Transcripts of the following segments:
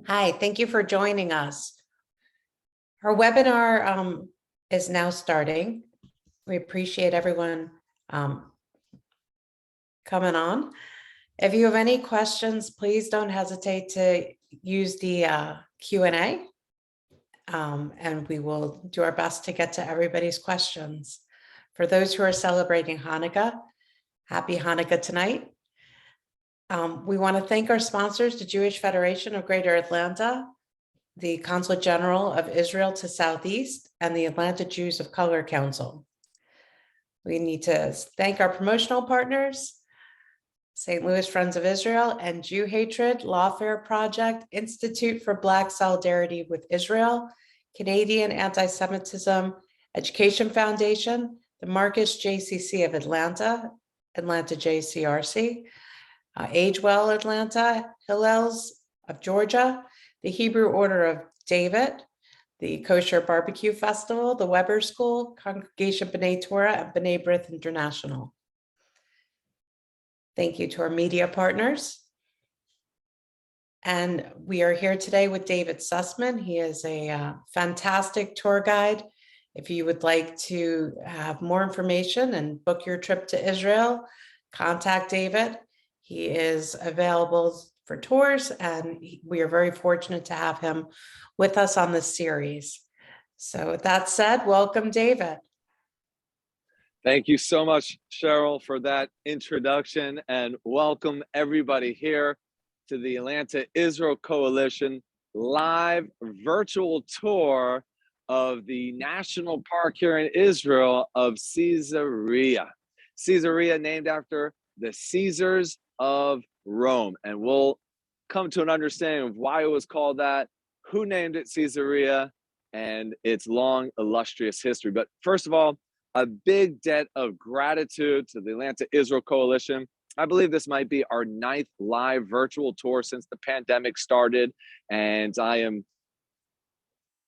Hi, thank you for joining us. Our webinar is now starting. We appreciate everyone coming on. If you have any questions, please don't hesitate to use the Q&A, and we will do our best to get to everybody's questions. For those who are celebrating Hanukkah, happy Hanukkah tonight. We want to thank our sponsors, the Jewish Federation of Greater Atlanta, the Consulate General of Israel to Southeast, and the Atlanta Jews of Color Council. We need to thank our promotional partners, St. Louis Friends of Israel and Jew Hatred, Lawfare Project, Institute for Black Solidarity with Israel, Canadian Anti-Semitism Education Foundation, the Marcus JCC of Atlanta, Atlanta JCRC, Age Well Atlanta, Hillels of Georgia, the Hebrew Order of David, the Kosher Barbecue Festival, the Weber School, Congregation B'nai Torah, and B'nai B'rith International. Thank you to our media partners. And we are here today with David Sussman. He is a fantastic tour guide. If you would like to have more information and book your trip to Israel, contact David. He is available for tours, and we are very fortunate to have him with us on this series. So with that said, welcome, David. Thank you so much, Cheryl, for that introduction, and welcome everybody here to the Atlanta Israel Coalition live virtual tour of the national park here in Israel of Caesarea. Caesarea named after the Caesars of Rome, and we'll come to an understanding of why it was called that, who named it Caesarea, and its long illustrious history. But first of all, a big debt of gratitude to the Atlanta Israel Coalition. I believe this might be our 9th live virtual tour since the pandemic started, and I am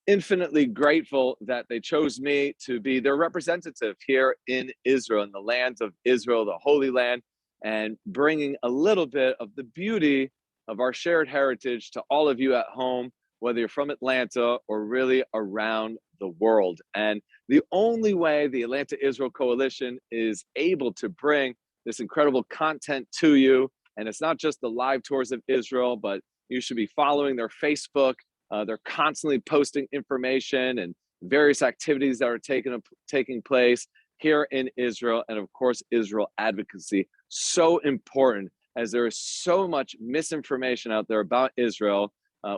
infinitely grateful that they chose me to be their representative here in Israel, in the land of Israel, the Holy Land, and bringing a little bit of the beauty of our shared heritage to all of you at home, whether you're from Atlanta or really around the world. And the only way the Atlanta Israel Coalition is able to bring this incredible content to you, and it's not just the live tours of Israel, but you should be following their Facebook. They're constantly posting information and various activities that are taking place here in Israel, and of course, Israel advocacy. So important, as there is so much misinformation out there about Israel.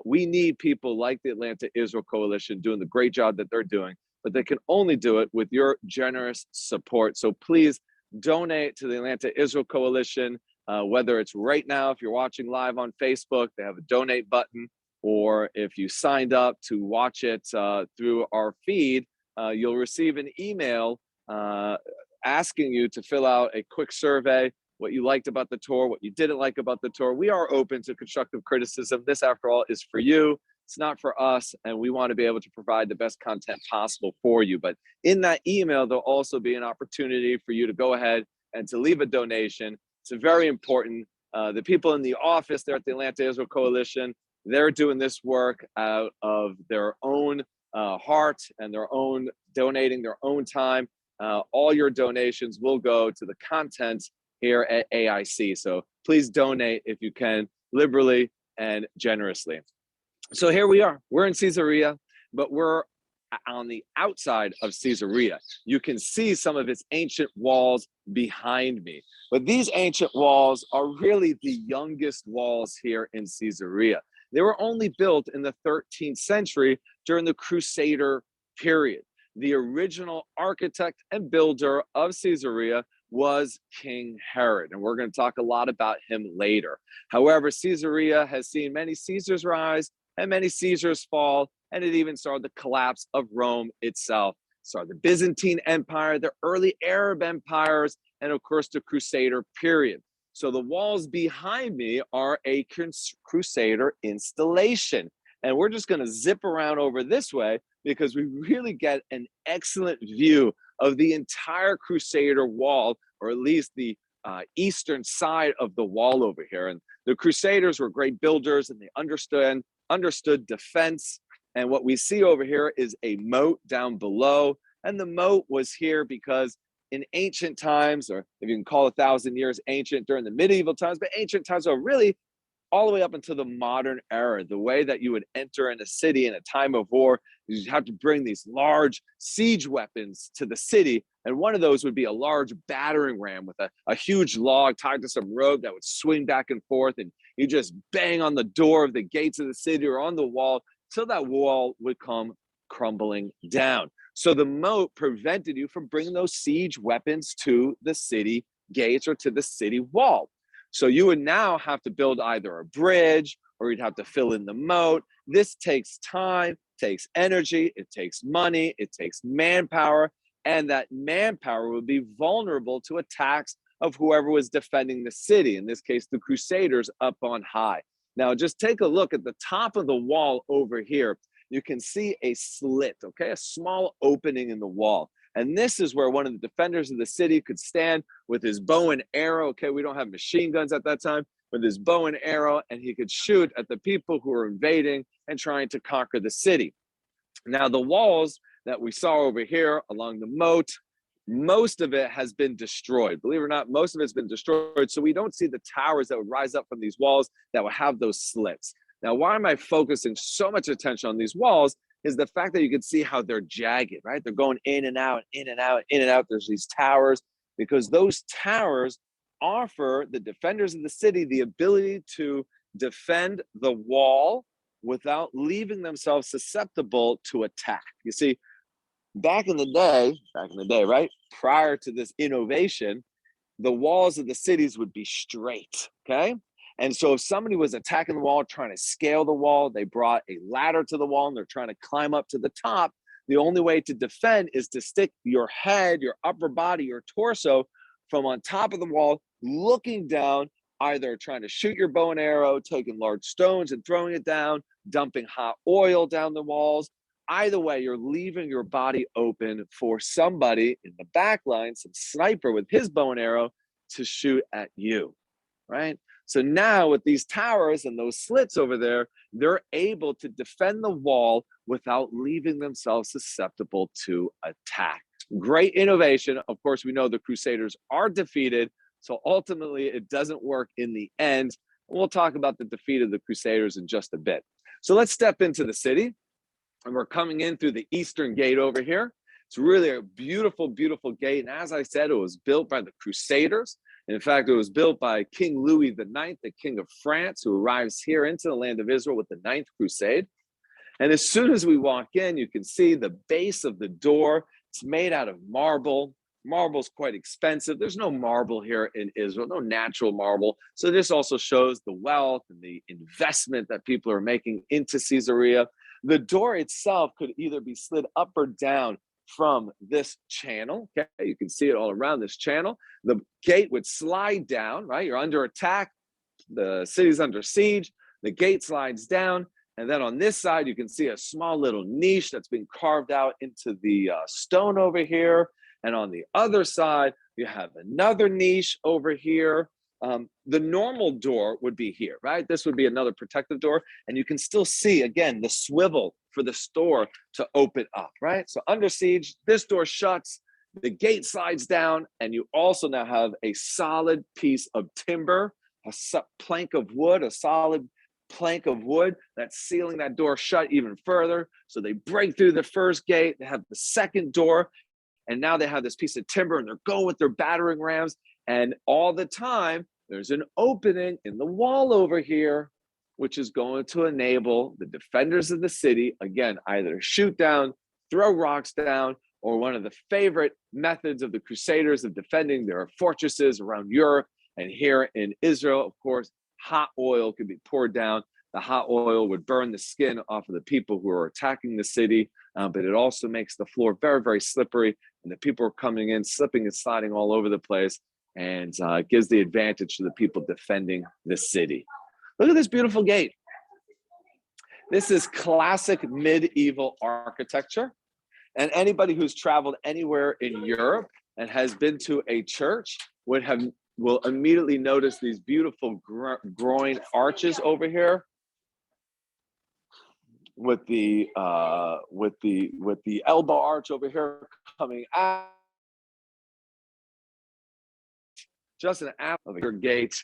We need people like the Atlanta Israel Coalition doing the great job that they're doing, but they can only do it with your generous support. So please donate to the Atlanta Israel Coalition, whether it's right now, if you're watching live on Facebook, they have a donate button, or if you signed up to watch it through our feed, you'll receive an email asking you to fill out a quick survey, what you liked about the tour, what you didn't like about the tour. We are open to constructive criticism. This, after all, is for you. It's not for us, and we want to be able to provide the best content possible for you. But in that email, there'll also be an opportunity for you to go ahead and to leave a donation. It's very important. The people in the office there at the Atlanta Israel Coalition, they're doing this work out of their own heart and their own donating their own time. All your donations will go to the content here at AIC. So please donate if you can, liberally and generously. So here we are. We're in Caesarea, but we're on the outside of Caesarea. You can see some of its ancient walls behind me. But these ancient walls are really the youngest walls here in Caesarea. They were only built in the 13th century during the Crusader period. The original architect and builder of Caesarea was King Herod, and we're going to talk a lot about him later. However, Caesarea has seen many Caesars rise and many Caesars fall, and it even started the collapse of Rome itself. Started the Byzantine Empire, the early Arab empires, and of course the Crusader period. So the walls behind me are a Crusader installation, and we're just going to zip around over this way because we really get an excellent view of the entire Crusader wall, or at least the eastern side of the wall over here. And the Crusaders were great builders, and they understood understood defense. And what we see over here is a moat down below. And the moat was here because in ancient times, or if you can call 1,000 years ancient, during the medieval times, but ancient times are really all the way up until the modern era. The way that you would enter in a city in a time of war, you have to bring these large siege weapons to the city. And one of those would be a large battering ram with a huge log tied to some rope that would swing back and forth. And you just bang on the door of the gates of the city or on the wall till that wall would come crumbling down. So the moat prevented you from bringing those siege weapons to the city gates or to the city wall. So you would now have to build either a bridge or you'd have to fill in the moat. This takes time, takes energy, it takes money, it takes manpower, and that manpower would be vulnerable to attacks of whoever was defending the city, in this case, the Crusaders up on high. Now, just take a look at the top of the wall over here. You can see a slit, okay, a small opening in the wall. And this is where one of the defenders of the city could stand with his bow and arrow. Okay, we don't have machine guns at that time, with his bow and arrow, and he could shoot at the people who were invading and trying to conquer the city. Now, the walls that we saw over here along the moat, most of it has been destroyed. Believe it or not, most of it's been destroyed. So we don't see the towers that would rise up from these walls that would have those slits. Now, why am I focusing so much attention on these walls is the fact that you can see how they're jagged, right? They're going in and out, in and out, in and out. There's these towers because those towers offer the defenders of the city the ability to defend the wall without leaving themselves susceptible to attack. You see, back in the day, right? Prior to this innovation, the walls of the cities would be straight, okay? And so if somebody was attacking the wall, trying to scale the wall, they brought a ladder to the wall and they're trying to climb up to the top. The only way to defend is to stick your head, your upper body, your torso from on top of the wall, looking down, either trying to shoot your bow and arrow, taking large stones and throwing it down, dumping hot oil down the walls. Either way, you're leaving your body open for somebody in the back line, some sniper with his bow and arrow, to shoot at you, right? So now with these towers and those slits over there, they're able to defend the wall without leaving themselves susceptible to attack. Great innovation. Of course, we know the Crusaders are defeated. So ultimately, it doesn't work in the end. We'll talk about the defeat of the Crusaders in just a bit. So let's step into the city. And we're coming in through the eastern gate over here. It's really a beautiful, beautiful gate. And as I said, it was built by the Crusaders. In fact, it was built by King Louis IX, the King of France, who arrives here into the land of Israel with the Ninth Crusade. And as soon as we walk in, you can see the base of the door. It's made out of marble. Marble's quite expensive. There's no marble here in Israel, no natural marble. So this also shows the wealth and the investment that people are making into Caesarea. The door itself could either be slid up or down from this channel. Okay, you can see it all around this channel. The gate would slide down, right? You're under attack. The city's under siege. The gate slides down. And then on this side, you can see a small little niche that's been carved out into the stone over here. And on the other side, you have another niche over here. The normal door would be here, right? This would be another protective door. And you can still see, again, the swivel for the store to open up, right? So under siege, this door shuts, the gate slides down, and you also now have a solid piece of timber, a plank of wood, a solid plank of wood that's sealing that door shut even further. So they break through the first gate, they have the second door, and now they have this piece of timber and they're going with their battering rams. And all the time, there's an opening in the wall over here, which is going to enable the defenders of the city, again, either shoot down, throw rocks down, or one of the favorite methods of the Crusaders of defending their fortresses around Europe and here in Israel. Of course, hot oil could be poured down. The hot oil would burn the skin off of the people who are attacking the city, but it also makes the floor very, very slippery. And the people are coming in, slipping and sliding all over the place, and gives the advantage to the people defending the city. Look at this beautiful gate. This is classic medieval architecture. And anybody who's traveled anywhere in Europe and has been to a church will immediately notice these beautiful groin arches over here. with the elbow arch over here coming out, just an app of your gate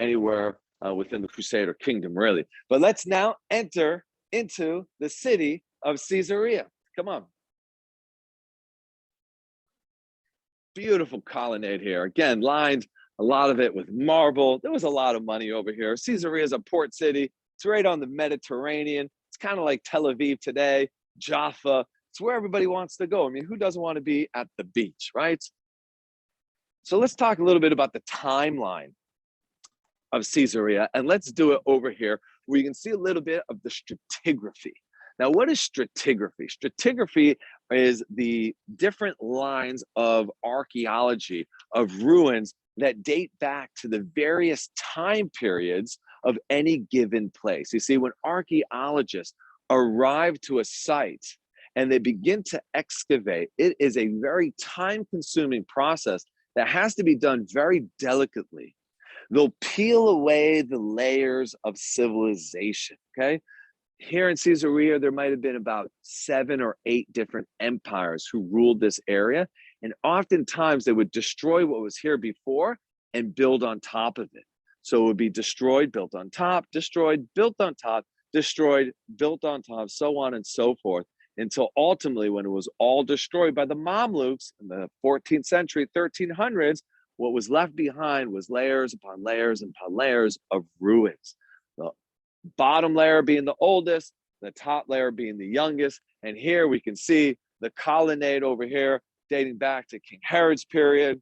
anywhere within the Crusader kingdom, really. But let's now enter into the city of Caesarea. Come on. Beautiful colonnade here. Again, lined a lot of it with marble. There was a lot of money over here. Caesarea is a port city. It's right on the Mediterranean. It's kind of like Tel Aviv today, Jaffa. It's where everybody wants to go. I mean, who doesn't want to be at the beach, right? So let's talk a little bit about the timeline of Caesarea, and let's do it over here where you can see a little bit of the stratigraphy. Now, what is stratigraphy? Stratigraphy is the different lines of archaeology of ruins that date back to the various time periods of any given place. You see, when archaeologists arrive to a site and they begin to excavate, it is a very time-consuming process that has to be done very delicately. They'll peel away the layers of civilization, okay? Here in Caesarea, there might have been about 7 or 8 different empires who ruled this area. And oftentimes they would destroy what was here before and build on top of it. So it would be destroyed, built on top, destroyed, built on top, destroyed, built on top, so on and so forth, until ultimately when it was all destroyed by the Mamluks in the 14th century, 1300s, what was left behind was layers upon layers upon layers of ruins. The bottom layer being the oldest, the top layer being the youngest. And here we can see the colonnade over here dating back to King Herod's period,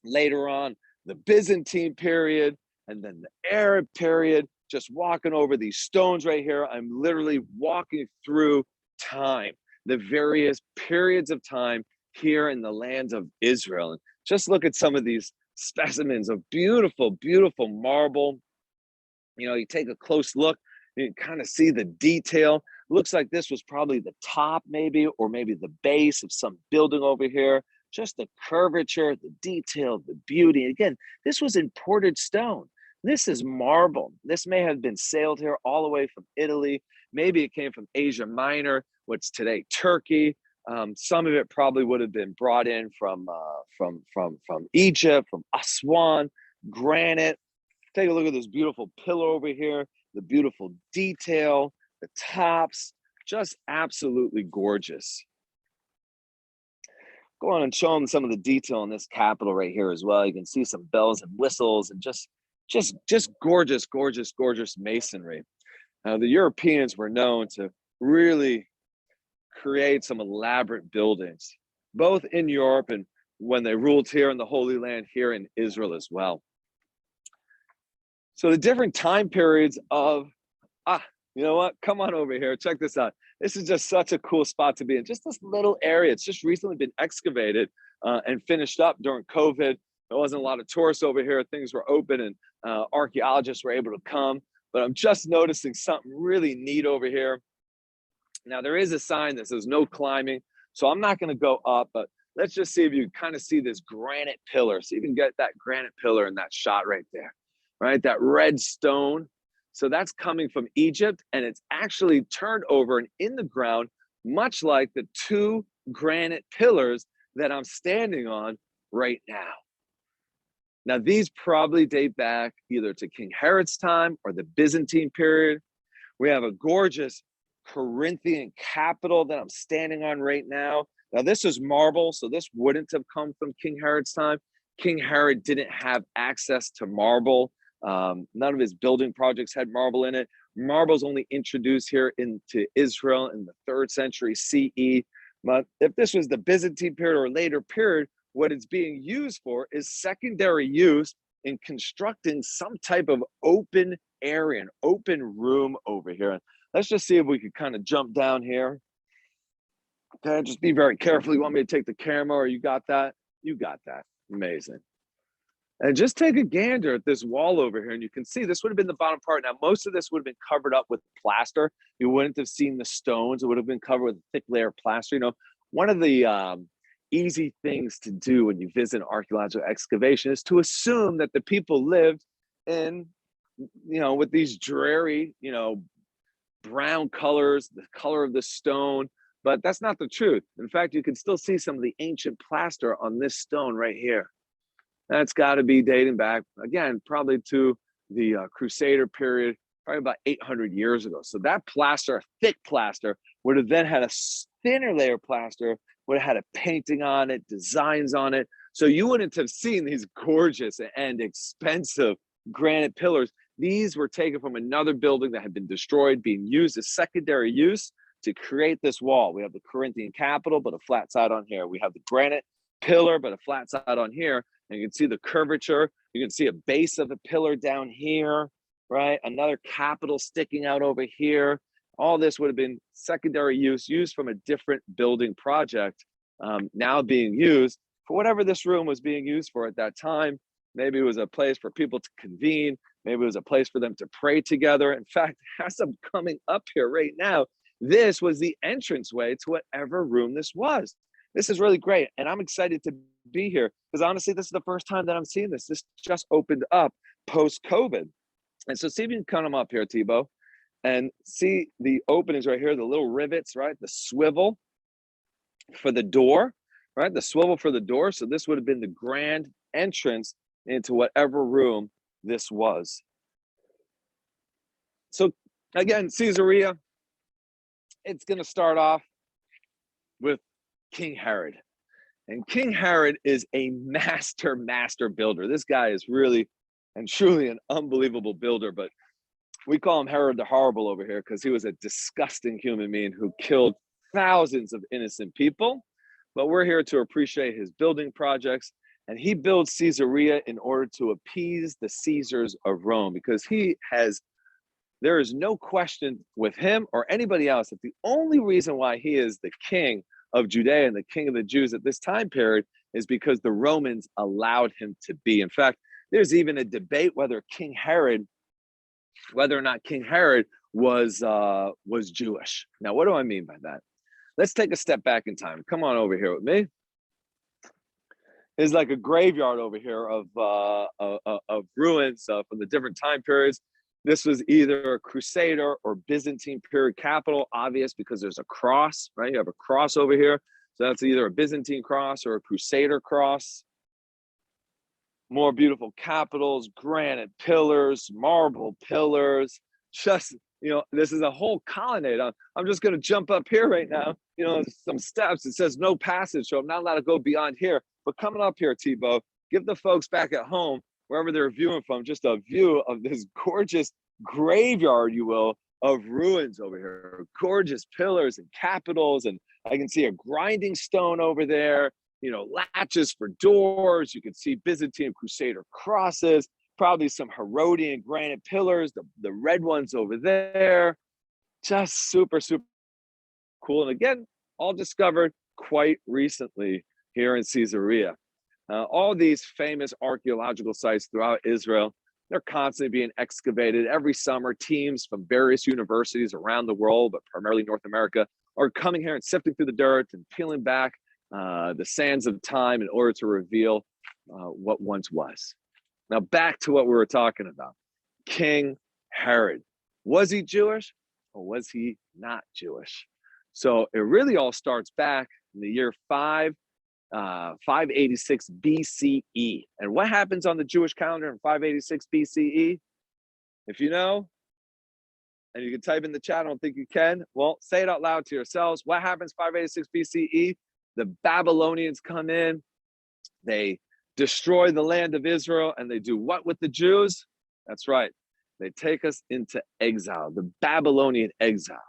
later on the Byzantine period, and then the Arab period. Just walking over these stones right here, I'm literally walking through time, the various periods of time here in the lands of Israel. And just look at some of these specimens of beautiful, beautiful marble. You know, you take a close look, you can kind of see the detail. Looks like this was probably the top maybe, or maybe the base of some building over here. Just the curvature, the detail, the beauty. Again, this was imported stone. This is marble. This may have been sailed here all the way from Italy. Maybe it came from Asia Minor, what's today Turkey. Some of it probably would have been brought in from Egypt, from Aswan, granite. Take a look at this beautiful pillar over here, the beautiful detail, the tops, just absolutely gorgeous. Go on and show them some of the detail in this capital right here as well. You can see some bells and whistles and just gorgeous, gorgeous, gorgeous masonry. The Europeans were known to really create some elaborate buildings, both in Europe and when they ruled here in the Holy Land, here in Israel as well. So the different time periods of, you know what? Come on over here. Check this out. This is just such a cool spot to be in. Just this little area. It's just recently been excavated and finished up during COVID. There wasn't a lot of tourists over here. Things were open and archaeologists were able to come. But I'm just noticing something really neat over here. Now, there is a sign that says no climbing. So I'm not going to go up, but let's just see if you kind of see this granite pillar. So you can get that granite pillar in that shot right there, right? That red stone. So that's coming from Egypt, and it's actually turned over and in the ground, much like the 2 granite pillars that I'm standing on right now. Now, these probably date back either to King Herod's time or the Byzantine period. We have a gorgeous Corinthian capital that I'm standing on right now. Now, this is marble, so this wouldn't have come from King Herod's time. King Herod didn't have access to marble. None of his building projects had marble in it. Marble's only introduced here into Israel in the 3rd century CE. But if this was the Byzantine period or later period, what it's being used for is secondary use in constructing some type of open area, an open room over here. Let's just see if we could kind of jump down here. Okay, just be very careful. You want me to take the camera, or you got that? You got that. Amazing. And just take a gander at this wall over here, and you can see this would have been the bottom part. Now, most of this would have been covered up with plaster. You wouldn't have seen the stones. It would have been covered with a thick layer of plaster. You know, one of the easy things to do when you visit an archaeological excavation is to assume that the people lived in, you know, with these dreary, you know, brown colors, the color of the stone, but that's not the truth. In fact, you can still see some of the ancient plaster on this stone right here. That's got to be dating back, again, probably to the Crusader period, probably about 800 years ago. So that plaster, thick plaster, would have then had a thinner layer of plaster, would have had a painting on it, designs on it. So you wouldn't have seen these gorgeous and expensive granite pillars. These were taken from another building that had been destroyed, being used as secondary use to create this wall. We have the Corinthian capital, but a flat side on here. We have the granite pillar, but a flat side on here. And you can see the curvature. You can see a base of a pillar down here, right? Another capital sticking out over here. All this would have been secondary use, used from a different building project, now being used for whatever this room was being used for at that time. Maybe it was a place for people to convene. Maybe it was a place for them to pray together. In fact, as I'm coming up here right now, this was the entranceway to whatever room this was. This is really great. And I'm excited to be here because honestly, this is the first time that I'm seeing this. This just opened up post-COVID. And so see if you can come up here, Thibaut, and see the openings right here, the little rivets, right? The swivel for the door, right? The swivel for the door. So this would have been the grand entrance into whatever room this was. So again, Caesarea, it's going to start off with King Herod. And King Herod is a master builder. This guy is really and truly an unbelievable builder, but we call him Herod the Horrible over here because he was a disgusting human being who killed thousands of innocent people. But we're here to appreciate his building projects. And he builds Caesarea in order to appease the Caesars of Rome, because there is no question with him or anybody else that the only reason why he is the king of Judea and the king of the Jews at this time period is because the Romans allowed him to be. In fact, there's even a debate whether or not King Herod was Jewish. Now, what do I mean by that? Let's take a step back in time. Come on over here with me. There's like a graveyard over here of ruins from the different time periods. This was either a Crusader or Byzantine period capital, obvious because there's a cross, right? You have a cross over here. So that's either a Byzantine cross or a Crusader cross. More beautiful capitals, granite pillars, marble pillars. Just, this is a whole colonnade. I'm just going to jump up here right now. Some steps. It says no passage, so I'm not allowed to go beyond here. But coming up here, Thibaut, give the folks back at home, wherever they're viewing from, just a view of this gorgeous graveyard, you will, of ruins over here. Gorgeous pillars and capitals, and I can see a grinding stone over there. Latches for doors. You can see Byzantine Crusader crosses, probably some Herodian granite pillars, the red ones over there. Just super, super cool. And again, all discovered quite recently here in Caesarea. All these famous archaeological sites throughout Israel, they're constantly being excavated. Every summer, teams from various universities around the world, but primarily North America, are coming here and sifting through the dirt and peeling back the sands of time in order to reveal what once was. Now, back to what we were talking about. King Herod. Was he Jewish or was he not Jewish? So it really all starts back in the year 586 BCE. And what happens on the Jewish calendar in 586 BCE? If you know, and you can type in the chat, I don't think you can. Well, say it out loud to yourselves. What happens 586 BCE? The Babylonians come in, they destroy the land of Israel, and they do what with the Jews? That's right. They take us into exile, the Babylonian exile.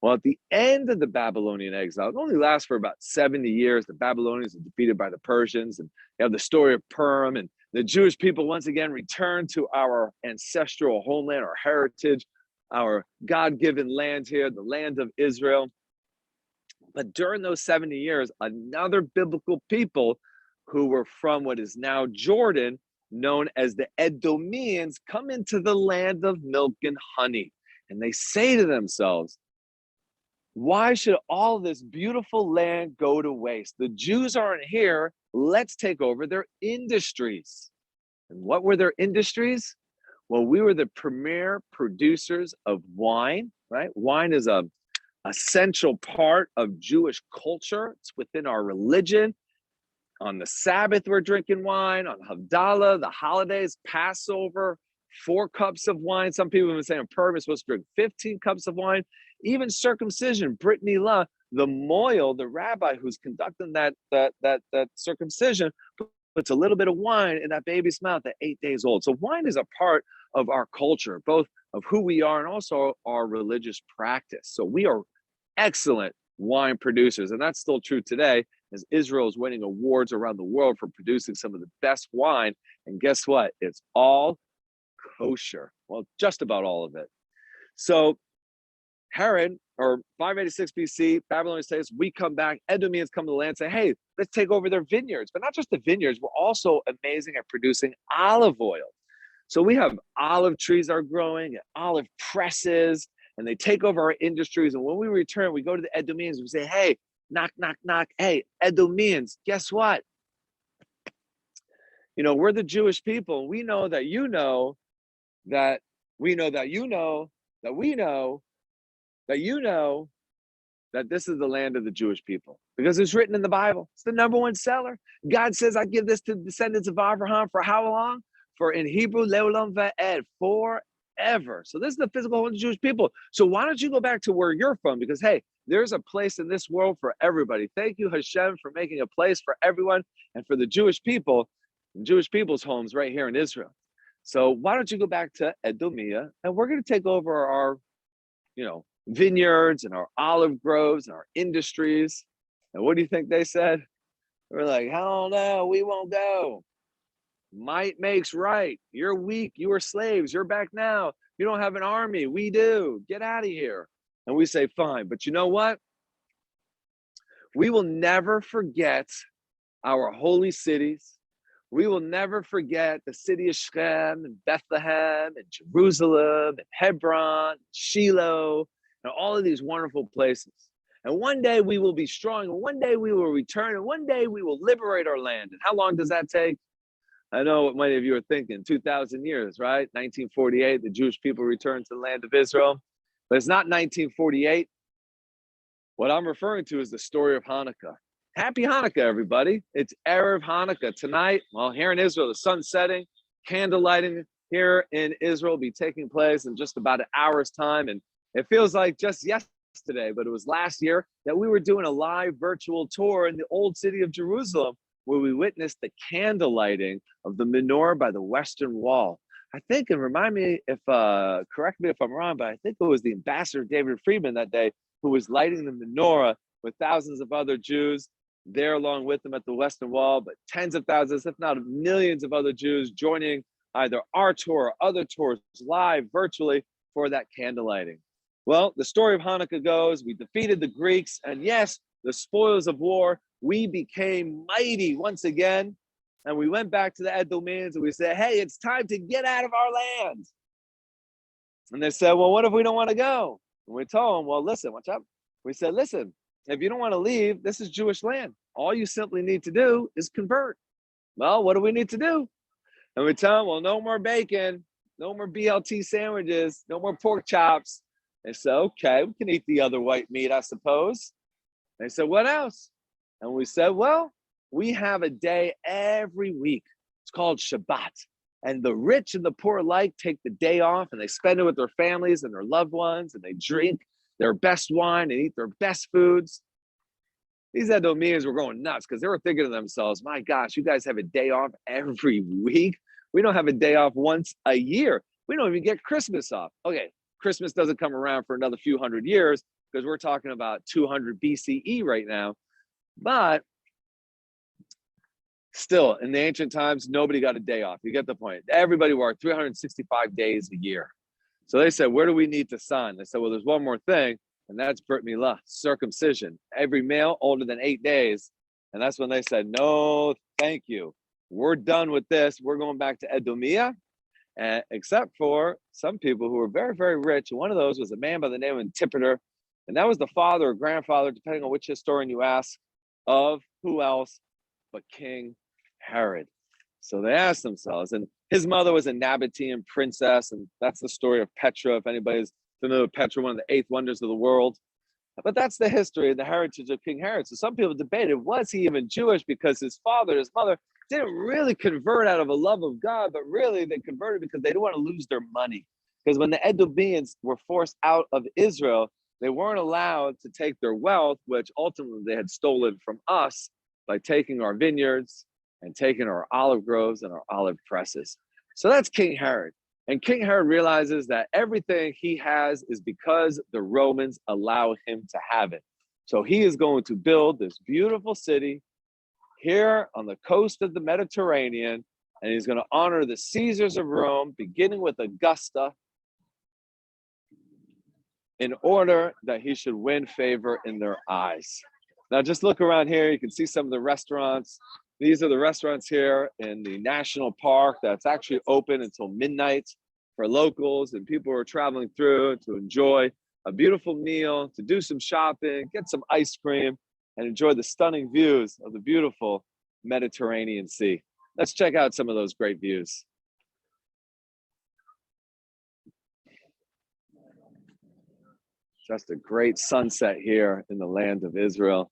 Well, at the end of the Babylonian exile, it only lasts for about 70 years. The Babylonians are defeated by the Persians, and you have the story of Purim, and the Jewish people once again return to our ancestral homeland, our heritage, our God-given land here, the land of Israel. But during those 70 years, another biblical people who were from what is now Jordan, known as the Edomians, come into the land of milk and honey. And they say to themselves, why should all this beautiful land go to waste? The Jews aren't here. Let's take over their industries. And what were their industries? Well, we were the premier producers of wine, right? Wine is a essential part of Jewish culture. It's within our religion. On the Sabbath, we're drinking wine. On Havdalah, the holidays, Passover, 4 cups of wine. Some people have been saying we're supposed to drink 15 cups of wine. Even circumcision, Brit Milah, the moil, the rabbi who's conducting that circumcision, puts a little bit of wine in that baby's mouth at 8 days old. So wine is a part of our culture, both of who we are and also our religious practice. So we are excellent wine producers, and that's still true today, as Israel is winning awards around the world for producing some of the best wine. And guess what? It's all kosher. Well, just about all of it. So Herod, or 586 BC, Babylonian says, we come back, Edomians come to the land and say, hey, let's take over their vineyards. But not just the vineyards, we're also amazing at producing olive oil. So we have olive trees are growing, olive presses, and they take over our industries. And when we return, we go to the Edomians and we say, hey, knock, knock, knock. Hey, Edomians, guess what? We're the Jewish people. We know that you know that we know that you know that we know that you know that this is the land of the Jewish people, because it's written in the Bible. It's the number 1 seller. God says, I give this to the descendants of Abraham for how long? For in Hebrew, leolam va'ed, forever. So this is the physical home of the Jewish people. So why don't you go back to where you're from? Because, hey, there's a place in this world for everybody. Thank you, Hashem, for making a place for everyone and for the Jewish people, the Jewish people's homes right here in Israel. So why don't you go back to Edomia, and we're going to take over our, vineyards and our olive groves and our industries. And what do you think they said? We're like, hell no, we won't go. Might makes right. You're weak. You are slaves. You're back now. You don't have an army. We do. Get out of here. And we say, fine. But you know what? We will never forget our holy cities. We will never forget the city of Shechem and Bethlehem and Jerusalem and Hebron, and Shiloh, and all of these wonderful places. And one day we will be strong, and one day we will return, and one day we will liberate our land. And how long does that take? I know what many of you are thinking, 2,000 years, right? 1948, the Jewish people returned to the land of Israel. But it's not 1948. What I'm referring to is the story of Hanukkah. Happy Hanukkah, everybody. It's Erev Hanukkah tonight. Well, here in Israel, the sun's setting, candle lighting here in Israel will be taking place in just about an hour's time. And it feels like just yesterday, but it was last year that we were doing a live virtual tour in the old city of Jerusalem, where we witnessed the candle lighting of the menorah by the Western Wall. I think, and remind me if, correct me if I'm wrong, but I think it was the ambassador David Friedman that day who was lighting the menorah with thousands of other Jews there along with them at the Western Wall, but tens of thousands, if not millions of other Jews joining either our tour or other tours live virtually for that candle lighting. Well, the story of Hanukkah goes, we defeated the Greeks, and yes, the spoils of war, we became mighty once again, and we went back to the Edomians and we said, hey, it's time to get out of our land. And they said, well, what if we don't want to go? And we told them, well, listen, watch out. We said, listen, if you don't want to leave, this is Jewish land. All you simply need to do is convert. Well, what do we need to do? And we tell them, well, no more bacon, no more BLT sandwiches, no more pork chops. They said, okay, we can eat the other white meat, I suppose. They said, what else? And we said, well, we have a day every week. It's called Shabbat. And the rich and the poor alike take the day off and they spend it with their families and their loved ones, and they drink their best wine and eat their best foods. These Edomians were going nuts because they were thinking to themselves, my gosh, you guys have a day off every week. We don't have a day off once a year. We don't even get Christmas off. Okay, Christmas doesn't come around for another few hundred years because we're talking about 200 BCE right now. But still, in the ancient times, nobody got a day off. You get the point. Everybody worked 365 days a year. So they said, where do we need to sign? They said, well, there's one more thing, and that's Brit Milah, circumcision. Every male older than 8 days. And that's when they said, no, thank you. We're done with this. We're going back to Edomia, except for some people who were very, very rich. One of those was a man by the name of Antipater. And that was the father or grandfather, depending on which historian you ask, of who else but King Herod. So they asked themselves, and his mother was a Nabatean princess, and that's the story of Petra. If anybody's familiar with Petra, one of the 8 wonders of the world. But that's the history and the heritage of King Herod. So some people debated, was he even Jewish? Because his father, his mother didn't really convert out of a love of God, but really they converted because they didn't want to lose their money. Because when the Edomians were forced out of Israel, they weren't allowed to take their wealth, which ultimately they had stolen from us by taking our vineyards and taking our olive groves and our olive presses. So that's King Herod. And King Herod realizes that everything he has is because the Romans allow him to have it. So he is going to build this beautiful city here on the coast of the Mediterranean, and he's going to honor the Caesars of Rome, beginning with Augusta, in order that he should win favor in their eyes. Now just look around here, you can see some of the restaurants. These are the restaurants here in the national park that's actually open until midnight for locals and people who are traveling through to enjoy a beautiful meal, to do some shopping, get some ice cream, and enjoy the stunning views of the beautiful Mediterranean Sea. Let's check out some of those great views. Just a great sunset here in the land of Israel.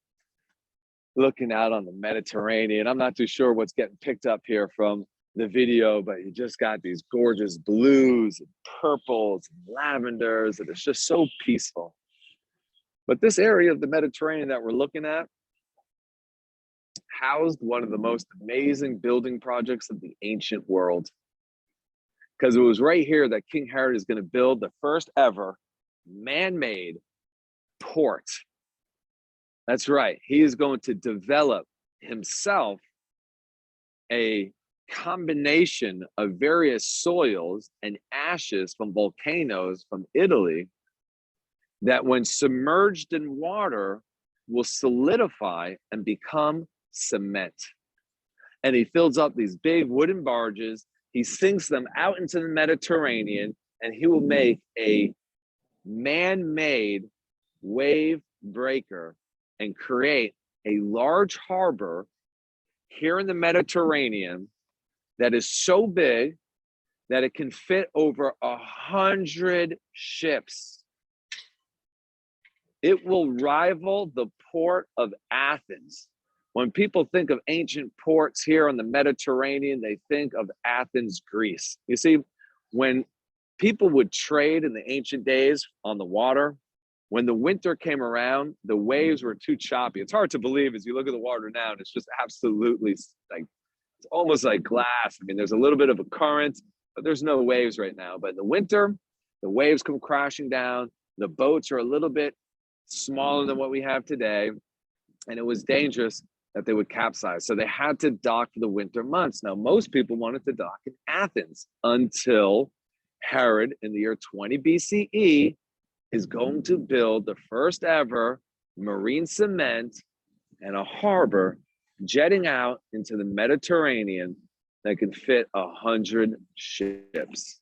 Looking out on the Mediterranean. I'm not too sure what's getting picked up here from the video, but you just got these gorgeous blues and purples and lavenders, and it's just so peaceful. But this area of the Mediterranean that we're looking at housed one of the most amazing building projects of the ancient world. Because it was right here that King Herod is going to build the first ever man-made port. That's right. He is going to develop himself a combination of various soils and ashes from volcanoes from Italy that when submerged in water will solidify and become cement. And he fills up these big wooden barges, he sinks them out into the Mediterranean, and he will make a man-made wave breaker and create a large harbor here in the Mediterranean that is so big that it can fit over 100 ships. It will rival the port of Athens. When people think of ancient ports here on the Mediterranean, they think of Athens, Greece. You see, when people would trade in the ancient days on the water, when the winter came around, the waves were too choppy. It's hard to believe as you look at the water now, and it's just absolutely like, it's almost like glass. I mean, there's a little bit of a current, but there's no waves right now. But in the winter, the waves come crashing down. The boats are a little bit smaller than what we have today. And it was dangerous that they would capsize. So they had to dock for the winter months. Now, most people wanted to dock in Athens until Herod in the year 20 BCE is going to build the first ever marine cement and a harbor jetting out into the Mediterranean that can fit 100 ships.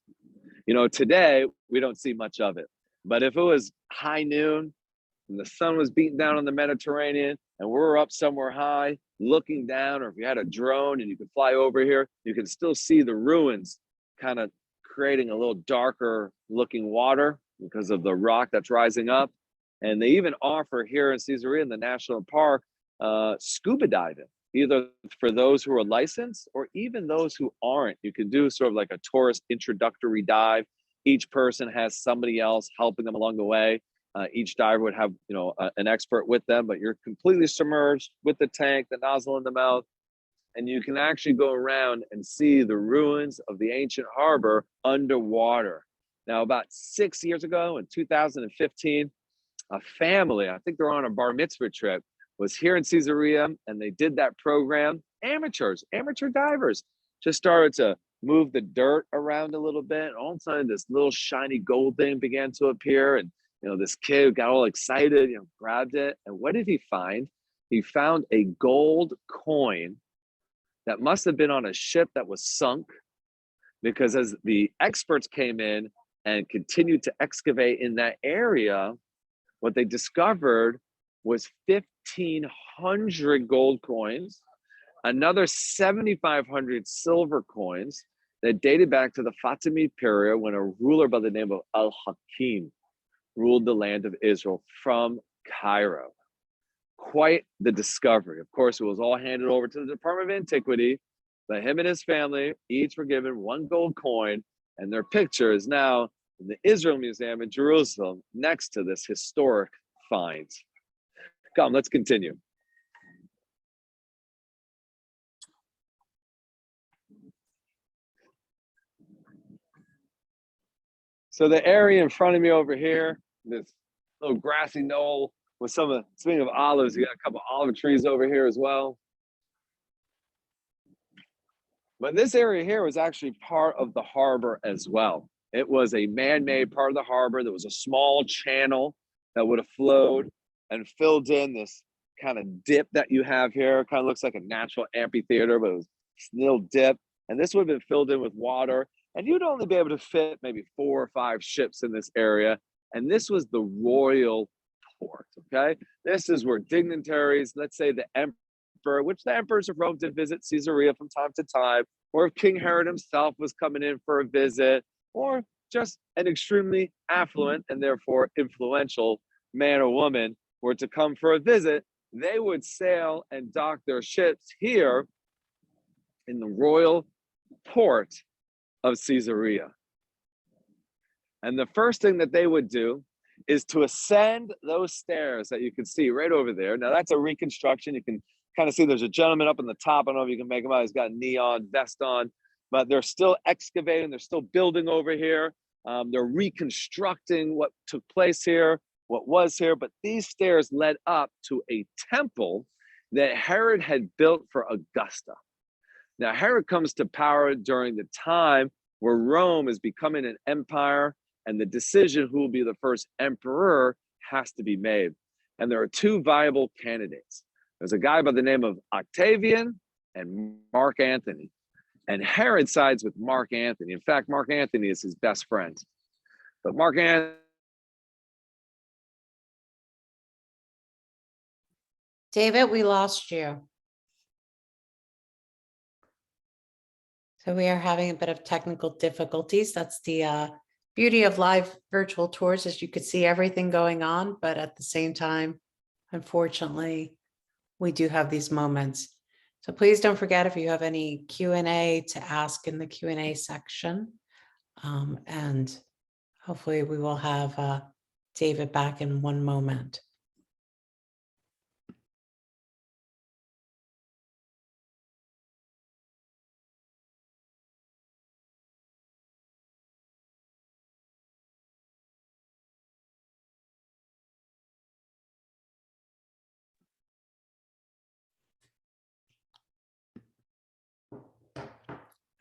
You know, today we don't see much of it, but if it was high noon and the sun was beating down on the Mediterranean and we're up somewhere high looking down, or if you had a drone and you could fly over here, you can still see the ruins kind of creating a little darker looking water because of the rock that's rising up. And they even offer here in Caesarea in the national park scuba diving, either for those who are licensed or even those who aren't. You can do sort of like a tourist introductory dive. Each person has somebody else helping them along the way. Each diver would have, you know, an expert with them, but you're completely submerged with the tank, the nozzle in the mouth, and you can actually go around and see the ruins of the ancient harbor underwater. Now, about 6 years ago in 2015, a family, I think they're on a bar mitzvah trip, was here in Caesarea, and they did that program. Amateur divers just started to move the dirt around a little bit. And all of a sudden, this little shiny gold thing began to appear. And, you know, this kid got all excited, you know, grabbed it. And what did he find? He found a gold coin that must have been on a ship that was sunk, because as the experts came in and continued to excavate in that area, what they discovered was 1,500 gold coins another 7,500 silver coins that dated back to the Fatimid period when a ruler by the name of Al-Hakim ruled the land of Israel from Cairo. Quite the discovery. Of course, it was all handed over to the Department of Antiquity, but him and his family each were given one gold coin, and their picture is now in the Israel Museum in Jerusalem next to this historic find. Come, let's continue. So the area in front of me over here, this little grassy knoll with speaking of olives, you got a couple olive trees over here as well. But this area here was actually part of the harbor as well. It was a man-made part of the harbor. There was a small channel that would have flowed and filled in this kind of dip that you have here. It kind of looks like a natural amphitheater, but it was still dip. And this would have been filled in with water. And you'd only be able to fit maybe 4 or 5 ships in this area. And this was the royal port, okay? This is where dignitaries, let's say the emperor, which the emperors of Rome did visit Caesarea from time to time, or if King Herod himself was coming in for a visit, or just an extremely affluent and therefore influential man or woman were to come for a visit, they would sail and dock their ships here in the royal port of Caesarea. And the first thing that they would do is to ascend those stairs that you can see right over there. Now that's a reconstruction. You can kind of see there's a gentleman up on the top. I don't know if you can make him out. He's got a neon vest on, but they're still excavating. They're still building over here. They're reconstructing what took place here, what was here. But these stairs led up to a temple that Herod had built for Augusta. Now, Herod comes to power during the time where Rome is becoming an empire, and the decision who will be the first emperor has to be made. And there are 2 viable candidates. There's a guy by the name of Octavian and Mark Antony. And Herod sides with Mark Antony. In fact, Mark Antony is his best friend. But Mark Antony... David, we lost you. So we are having a bit of technical difficulties. That's the beauty of live virtual tours, is you could see everything going on, but at the same time, unfortunately, we do have these moments. So please don't forget, if you have any Q&A, to ask in the Q&A section. And hopefully we will have David back in one moment.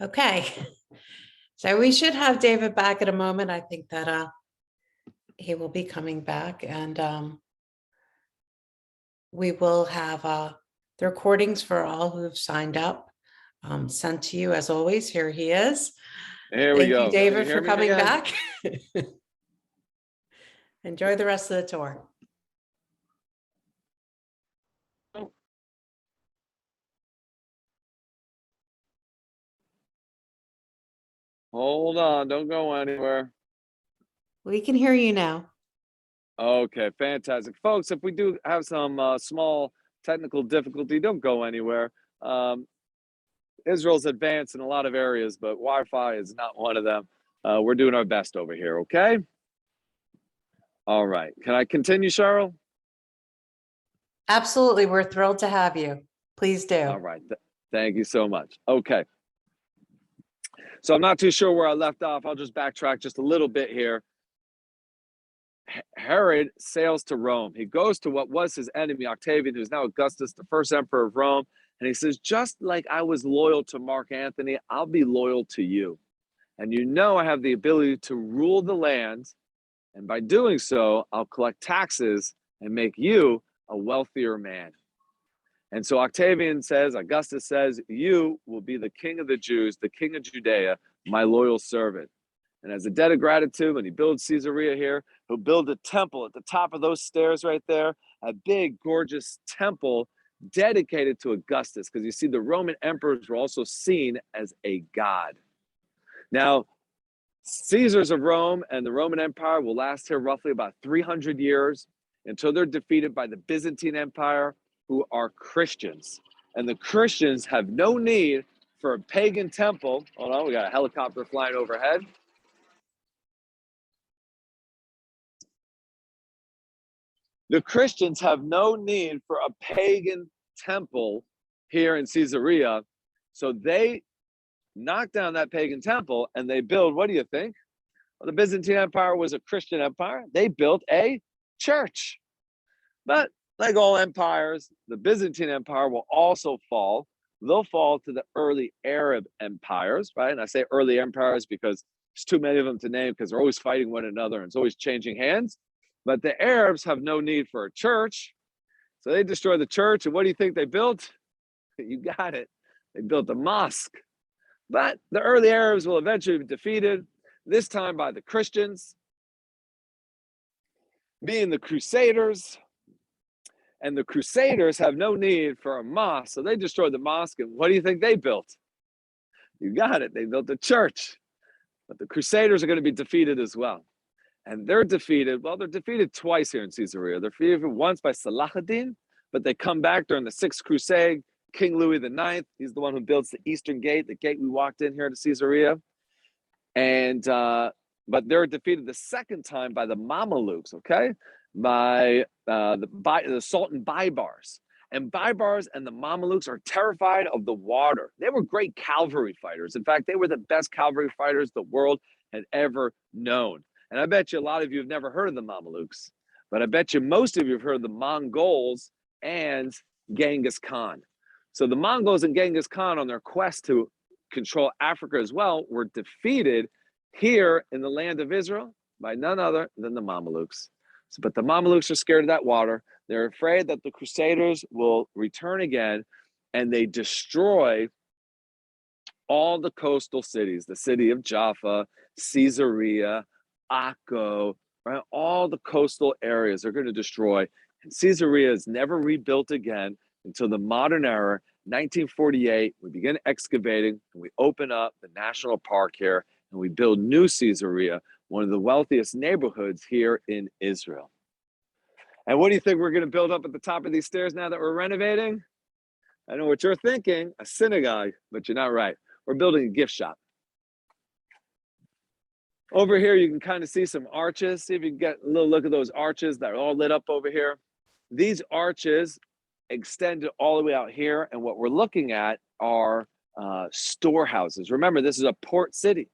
Okay, so we should have David back in a moment. I think that he will be coming back, and we will have the recordings for all who have signed up sent to you as always. Here he is. Here we go. Thank you, David, for coming back. Enjoy the rest of the tour. Hold on, don't go anywhere. We can hear you now. Okay, fantastic. Folks, if we do have some small technical difficulty, don't go anywhere. Israel's advanced in a lot of areas, but Wi-Fi is not one of them. We're doing our best over here, okay? All right, can I continue, Cheryl? Absolutely, we're thrilled to have you. Please do. All right, thank you so much. Okay. So I'm not too sure where I left off. I'll just backtrack just a little bit here. Herod sails to Rome. He goes to what was his enemy, Octavian, who's now Augustus, the first emperor of Rome. And he says, just like I was loyal to Mark Antony, I'll be loyal to you. And you know I have the ability to rule the land. And by doing so, I'll collect taxes and make you a wealthier man. And so Octavian says, Augustus says, you will be the king of the Jews, the king of Judea, my loyal servant. And as a debt of gratitude, when he builds Caesarea here, he'll build a temple at the top of those stairs right there, a big, gorgeous temple dedicated to Augustus, because you see the Roman emperors were also seen as a god. Now, Caesars of Rome and the Roman Empire will last here roughly about 300 years until they're defeated by the Byzantine Empire, who are Christians. And the Christians have no need for a pagan temple. Hold on, we got a helicopter flying overhead. The Christians have no need for a pagan temple here in Caesarea. So they knock down that pagan temple and they build, what do you think? Well, the Byzantine Empire was a Christian empire. They built a church. But like all empires, the Byzantine Empire will also fall. They'll fall to the early Arab empires, right? And I say early empires because there's too many of them to name because they're always fighting one another and it's always changing hands. But the Arabs have no need for a church. So they destroy the church. And what do you think they built? You got it. They built a mosque. But the early Arabs will eventually be defeated, this time by the Christians, being the Crusaders. And the Crusaders have no need for a mosque. So they destroyed the mosque. And what do you think they built? You got it. They built a church. But the Crusaders are going to be defeated as well. And they're defeated. Well, they're defeated twice here in Caesarea. They're defeated once by Salahuddin, but they come back during the Sixth Crusade. King Louis IX, he's the one who builds the Eastern Gate, the gate we walked in here to Caesarea. And but they're defeated the second time by the Mamelukes, okay? By the Sultan Baibars. And Baibars and the Mamelukes are terrified of the water. They were great cavalry fighters. In fact, they were the best cavalry fighters the world had ever known. And I bet you a lot of you have never heard of the Mamelukes, but I bet you most of you have heard of the Mongols and Genghis Khan. So the Mongols and Genghis Khan, on their quest to control Africa as well, were defeated here in the land of Israel by none other than the Mamelukes. So, but the Mamelukes are scared of that water. They're afraid that the Crusaders will return again, and they destroy all the coastal cities, the city of Jaffa, Caesarea, Akko, right? All the coastal areas are going to destroy. And Caesarea is never rebuilt again until the modern era, 1948. We begin excavating and we open up the national park here and we build new Caesarea, one of the wealthiest neighborhoods here in Israel. And what do you think we're going to build up at the top of these stairs now that we're renovating? I know what you're thinking, a synagogue, but you're not right. We're building a gift shop. Over here, you can kind of see some arches. See if you can get a little look at those arches that are all lit up over here. These arches extended all the way out here. And what we're looking at are storehouses. Remember, this is a port city.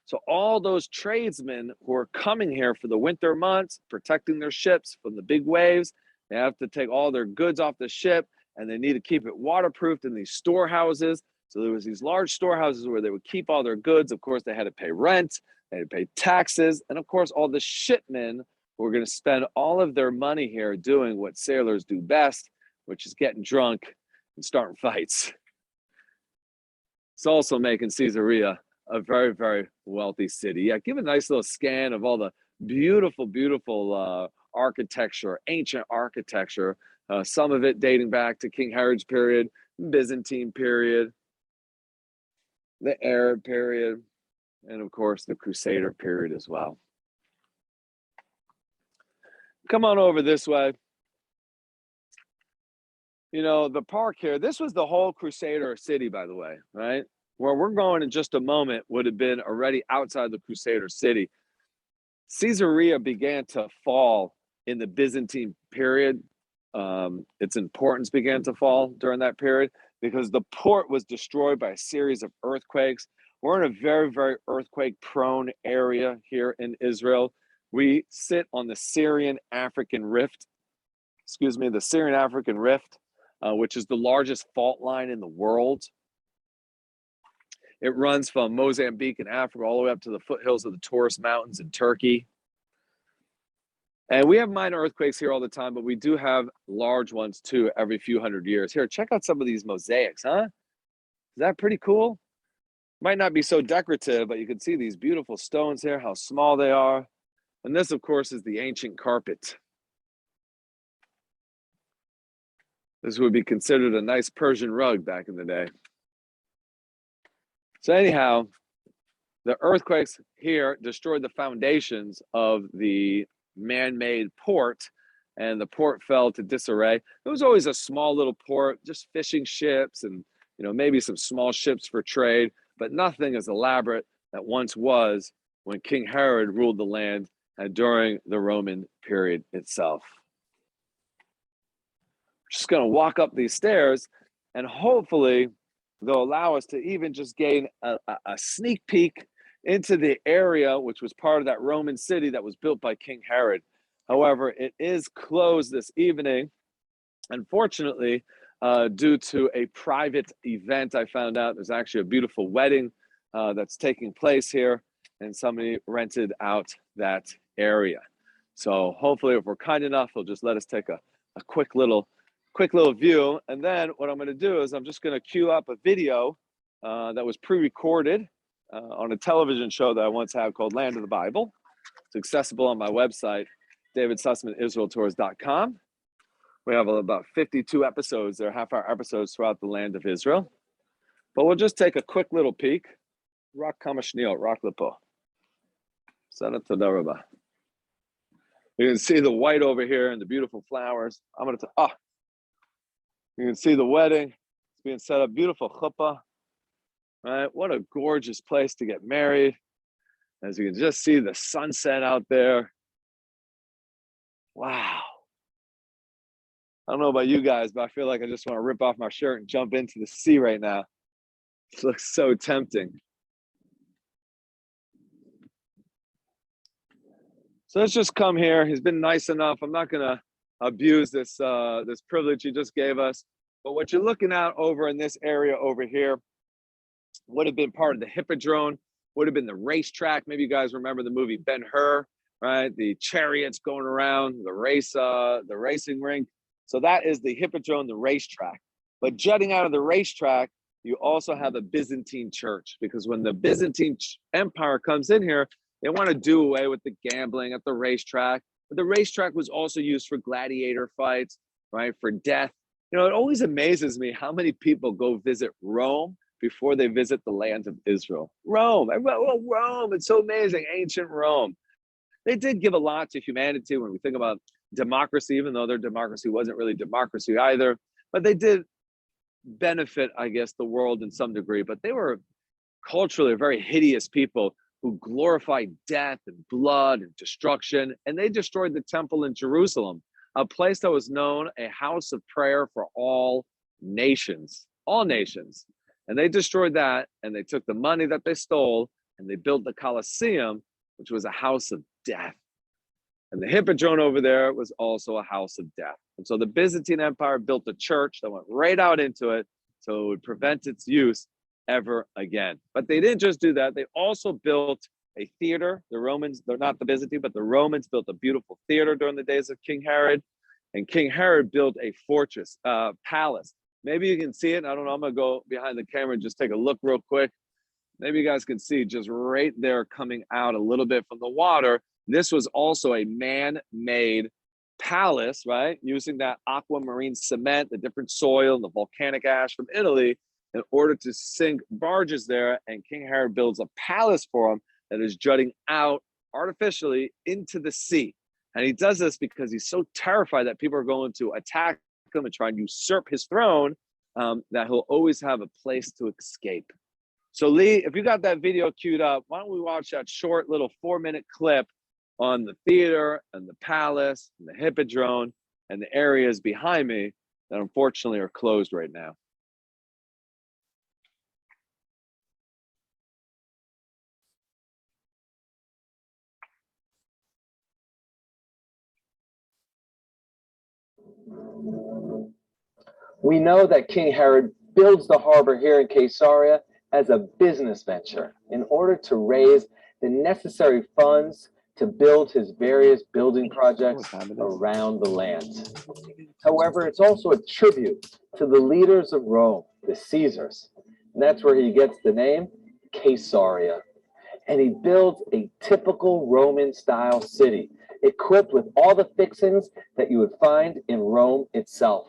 So all those tradesmen who are coming here for the winter months, protecting their ships from the big waves, they have to take all their goods off the ship and they need to keep it waterproofed in these storehouses. So there was these large storehouses where they would keep all their goods. Of course, they had to pay rent. They had to pay taxes. And of course, all the shipmen were going to spend all of their money here doing what sailors do best, which is getting drunk and starting fights. It's also making Caesarea a very, very wealthy city. Yeah, give a nice little scan of all the beautiful, beautiful architecture, ancient architecture, some of it dating back to King Herod's period, Byzantine period, the Arab period, and of course, the Crusader period as well. Come on over this way. You know, the park here, this was the whole Crusader city, by the way, right? Where we're going in just a moment would have been already outside the Crusader city. Caesarea began to fall in the Byzantine period. Its importance began to fall during that period because the port was destroyed by a series of earthquakes. We're in a very, very earthquake-prone area here in Israel. We sit on the Syrian-African Rift, the Syrian-African Rift, which is the largest fault line in the world. It runs from Mozambique in Africa all the way up to the foothills of the Taurus Mountains in Turkey. And we have minor earthquakes here all the time, but we do have large ones too every few hundred years. Here, check out some of these mosaics, huh? Is that pretty cool? Might not be so decorative, but you can see these beautiful stones here, how small they are. And this, of course, is the ancient carpet. This would be considered a nice Persian rug back in the day. So anyhow, the earthquakes here destroyed the foundations of the man-made port, and the port fell to disarray. It was always a small little port, just fishing ships and maybe some small ships for trade, but nothing as elaborate that once was when King Herod ruled the land and during the Roman period itself. Just going to walk up these stairs, and hopefully they'll allow us to even just gain a sneak peek into the area which was part of that Roman city that was built by King Herod. However, it is closed this evening, unfortunately, due to a private event. I found out there's actually a beautiful wedding that's taking place here, and somebody rented out that area. So hopefully, if we're kind enough, they'll just let us take a quick little view. And then what I'm going to do is I'm just going to queue up a video that was pre-recorded on a television show that I once had called Land of the Bible. It's accessible on my website, davidsussmanisraeltours.com. We have about 52 episodes. They're half-hour episodes throughout the land of Israel. But we'll just take a quick little peek. Rock Kamashniot, Rock Lipo. Sana Todaraba. You can see the white over here and the beautiful flowers. You can see the wedding. It's being set up. Beautiful chuppah. Right? What a gorgeous place to get married. As you can just see the sunset out there. Wow. I don't know about you guys, but I feel like I just want to rip off my shirt and jump into the sea right now. It looks so tempting. So let's just come here. He's been nice enough. I'm not going to abuse this privilege he just gave us. But what you're looking at over in this area over here would have been part of the Hippodrome, would have been the racetrack. Maybe you guys remember the movie Ben-Hur, right? The chariots going around, the racing rink. So that is the Hippodrome, the racetrack. But jutting out of the racetrack, you also have a Byzantine church, because when the Byzantine Empire comes in here, they want to do away with the gambling at the racetrack. But the racetrack was also used for gladiator fights, right? For death. It always amazes me how many people go visit Rome before they visit the land of Israel. Rome, Rome, it's so amazing, ancient Rome. They did give a lot to humanity when we think about democracy, even though their democracy wasn't really democracy either. But they did benefit, I guess, the world in some degree. But they were culturally very hideous people who glorified death and blood and destruction. And they destroyed the temple in Jerusalem, a place that was known a house of prayer for all nations. And they destroyed that, and they took the money that they stole, and they built the Colosseum, which was a house of death. And the Hippodrome over there was also a house of death. And so the Byzantine Empire built a church that went right out into it, so it would prevent its use ever again. But they didn't just do that. They also built a theater. The Romans, they're not the Byzantine, but the Romans built a beautiful theater during the days of King Herod. And King Herod built a fortress, palace. Maybe you can see it. I don't know. I'm going to go behind the camera and just take a look real quick. Maybe you guys can see just right there coming out a little bit from the water. This was also a man-made palace, right? Using that aquamarine cement, the different soil, and the volcanic ash from Italy in order to sink barges there. And King Herod builds a palace for him that is jutting out artificially into the sea. And he does this because he's so terrified that people are going to attack him and try and usurp his throne, that he'll always have a place to escape. So Lee, if you got that video queued up, why don't we watch that short little 4-minute clip on the theater and the palace and the Hippodrome and the areas behind me that unfortunately are closed right now. We know that King Herod builds the harbor here in Caesarea as a business venture in order to raise the necessary funds to build his various building projects around the land. However, it's also a tribute to the leaders of Rome, the Caesars. And that's where he gets the name Caesarea. And he builds a typical Roman-style city, equipped with all the fixings that you would find in Rome itself.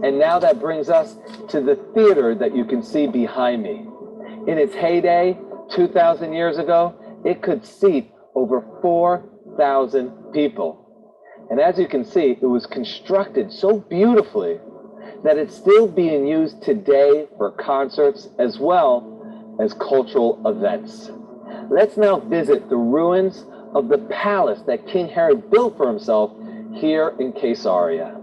And now that brings us to the theater that you can see behind me. In its heyday, 2,000 years ago, it could seat over 4,000 people. And as you can see, it was constructed so beautifully that it's still being used today for concerts as well as cultural events. Let's now visit the ruins of the palace that King Herod built for himself here in Caesarea.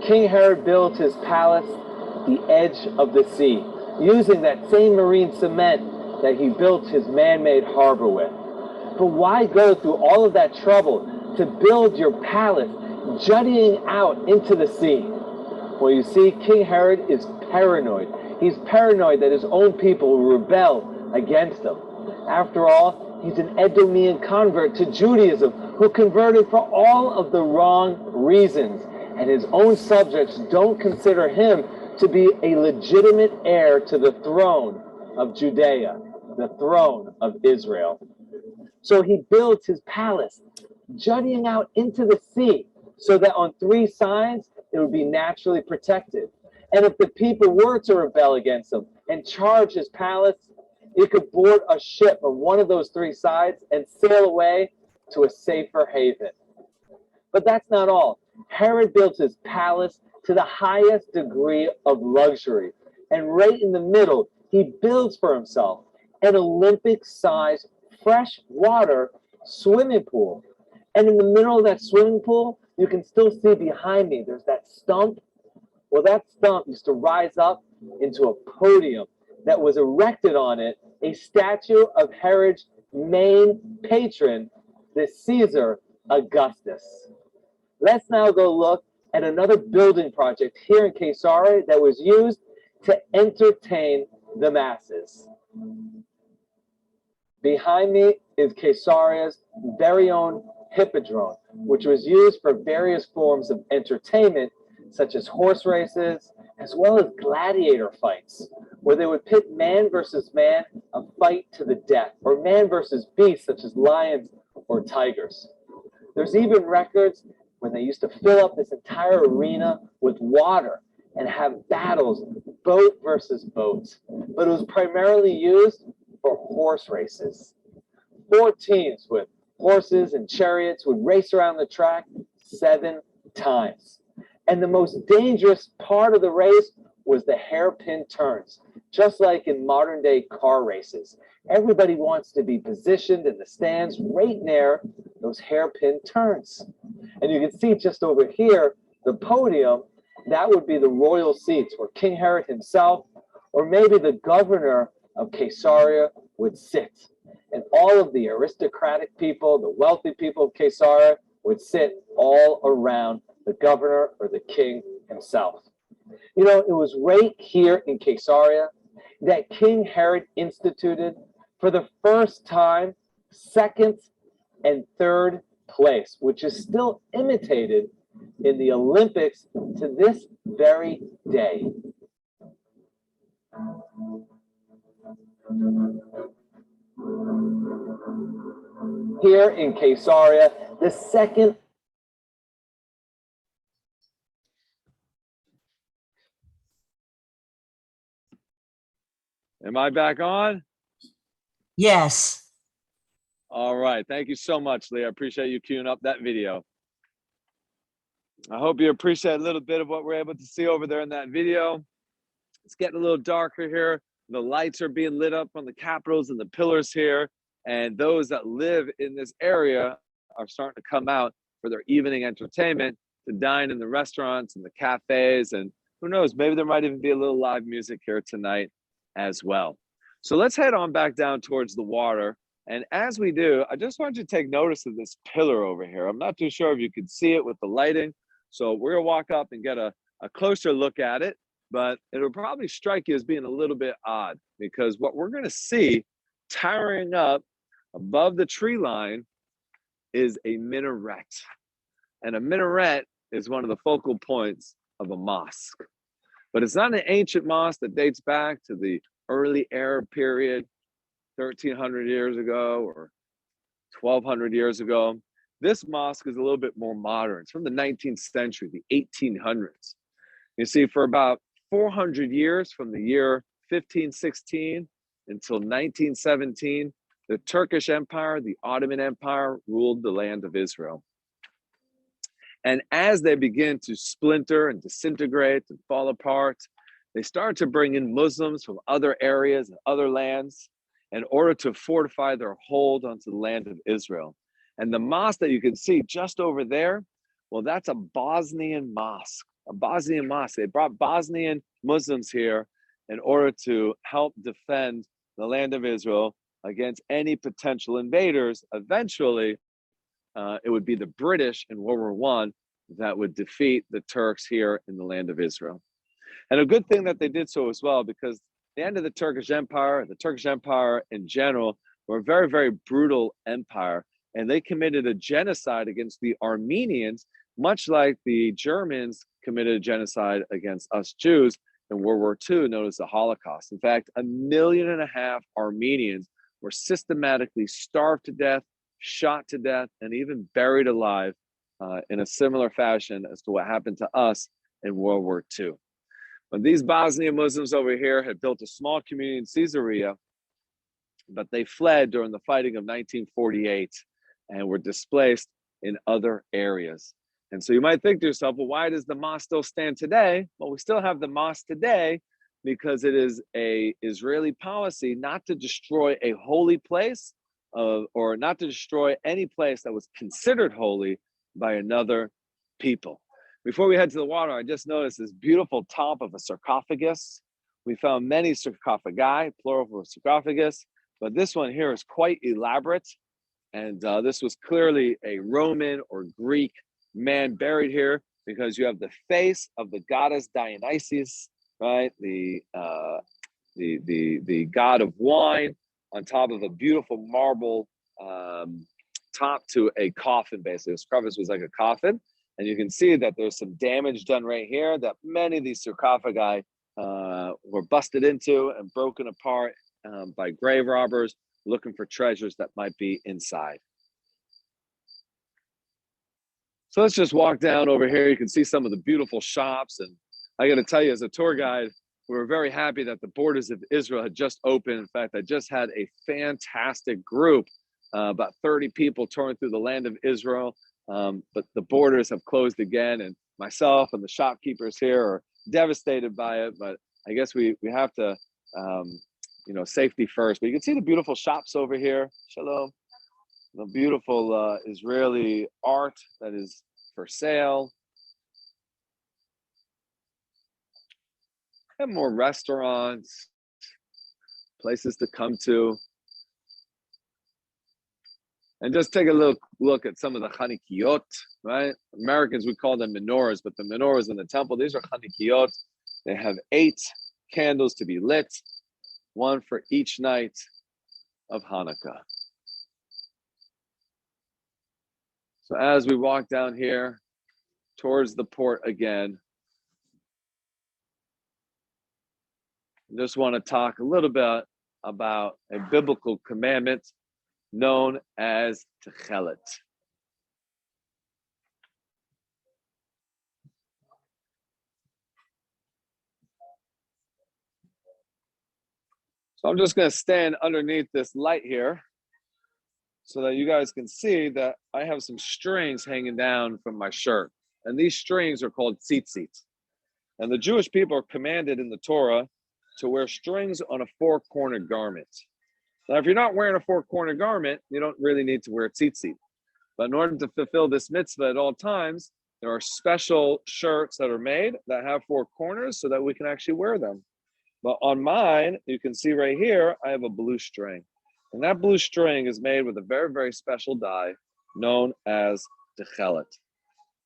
King Herod built his palace at the edge of the sea, using that same marine cement that he built his man-made harbor with. But why go through all of that trouble to build your palace jutting out into the sea? Well, you see, King Herod is paranoid. He's paranoid that his own people will rebel against him. After all, he's an Edomian convert to Judaism who converted for all of the wrong reasons. And his own subjects don't consider him to be a legitimate heir to the throne of Judea, the throne of Israel. So he builds his palace, jutting out into the sea, so that on three sides it would be naturally protected. And if the people were to rebel against him and charge his palace, it could board a ship on one of those three sides and sail away to a safer haven. But that's not all. Herod built his palace to the highest degree of luxury. And right in the middle, he builds for himself an Olympic-sized freshwater swimming pool. And in the middle of that swimming pool, you can still see behind me, there's that stump. Well, that stump used to rise up into a podium that was erected on it, a statue of Herod's main patron, the Caesar Augustus. Let's now go look at another building project here in Caesarea that was used to entertain the masses. Behind me is Caesarea's very own Hippodrome, which was used for various forms of entertainment, such as horse races, as well as gladiator fights, where they would pit man versus man, a fight to the death, or man versus beast, such as lions or tigers. There's even records when they used to fill up this entire arena with water and have battles, boat versus boat. But it was primarily used for horse races. 4 teams with horses and chariots would race around the track 7 times. And the most dangerous part of the race was the hairpin turns, just like in modern day car races. Everybody wants to be positioned in the stands right near those hairpin turns. And you can see just over here, the podium, that would be the royal seats where King Herod himself, or maybe the governor of Caesarea, would sit. And all of the aristocratic people, the wealthy people of Caesarea, would sit all around the governor or the king himself. You know, it was right here in Caesarea that King Herod instituted, for the first time, 2nd and 3rd place, which is still imitated in the Olympics to this very day. Here in Caesarea, the second. Am I back on? Yes. All right. Thank you so much, Lee. I appreciate you queuing up that video. I hope you appreciate a little bit of what we're able to see over there in that video. It's getting a little darker here. The lights are being lit up on the capitals and the pillars here. And those that live in this area are starting to come out for their evening entertainment, to dine in the restaurants and the cafes. And who knows, maybe there might even be a little live music here tonight as well. So let's head on back down towards the water. And as we do, I just want you to take notice of this pillar over here. I'm not too sure if you can see it with the lighting. So we're gonna walk up and get a closer look at it, but it'll probably strike you as being a little bit odd, because what we're gonna see towering up above the tree line is a minaret. And a minaret is one of the focal points of a mosque. But it's not an ancient mosque that dates back to the early Arab period. 1,300 years ago or 1,200 years ago. This mosque is a little bit more modern. It's from the 19th century, the 1800s. You see, for about 400 years, from the year 1516 until 1917, the Turkish Empire, the Ottoman Empire, ruled the land of Israel. And as they begin to splinter and disintegrate and fall apart, they start to bring in Muslims from other areas and other lands in order to fortify their hold onto the land of Israel. And the mosque that you can see just over there, well, that's a Bosnian mosque. A Bosnian mosque. They brought Bosnian Muslims here in order to help defend the land of Israel against any potential invaders. Eventually, it would be the British in World War I that would defeat the Turks here in the land of Israel. And a good thing that they did so as well, because the end of the Turkish Empire in general, were a very, very brutal empire. And they committed a genocide against the Armenians, much like the Germans committed a genocide against us Jews in World War II, known as the Holocaust. In fact, 1.5 million Armenians were systematically starved to death, shot to death, and even buried alive in a similar fashion as to what happened to us in World War II. But these Bosnian Muslims over here had built a small community in Caesarea, but they fled during the fighting of 1948 and were displaced in other areas. And so you might think to yourself, well, why does the mosque still stand today? Well, we still have the mosque today because it is an Israeli policy not to destroy a holy place or not to destroy any place that was considered holy by another people. Before we head to the water, I just noticed this beautiful top of a sarcophagus. We found many sarcophagi, plural for sarcophagus, but this one here is quite elaborate. And this was clearly a Roman or Greek man buried here, because you have the face of the goddess Dionysus, right? The god of wine, on top of a beautiful marble top to a coffin, basically. The sarcophagus was like a coffin. And you can see that there's some damage done right here, that many of these sarcophagi were busted into and broken apart by grave robbers looking for treasures that might be inside. So let's just walk down over here. You can see some of the beautiful shops. And I got to tell you, as a tour guide, we were very happy that the borders of Israel had just opened. In fact, I just had a fantastic group, about 30 people touring through the land of Israel. But the borders have closed again, and myself and the shopkeepers here are devastated by it. But I guess we have to, safety first. But you can see the beautiful shops over here. Shalom. The beautiful Israeli art that is for sale. And more restaurants, places to come to. And just take a look at some of the Hanukkot, right? Americans, we call them menorahs, but the menorahs in the temple, these are Hanukkot. They have 8 candles to be lit, 1 for each night of Hanukkah. So as we walk down here towards the port again, I just want to talk a little bit about a biblical commandment known as Techelet. So I'm just going to stand underneath this light here so that you guys can see that I have some strings hanging down from my shirt. And these strings are called tzitzit. And the Jewish people are commanded in the Torah to wear strings on a 4-cornered garment. Now, if you're not wearing a 4-cornered garment, you don't really need to wear tzitzit. But in order to fulfill this mitzvah at all times, there are special shirts that are made that have 4 corners so that we can actually wear them. But on mine, you can see right here, I have a blue string. And that blue string is made with a very, very special dye known as Techelet.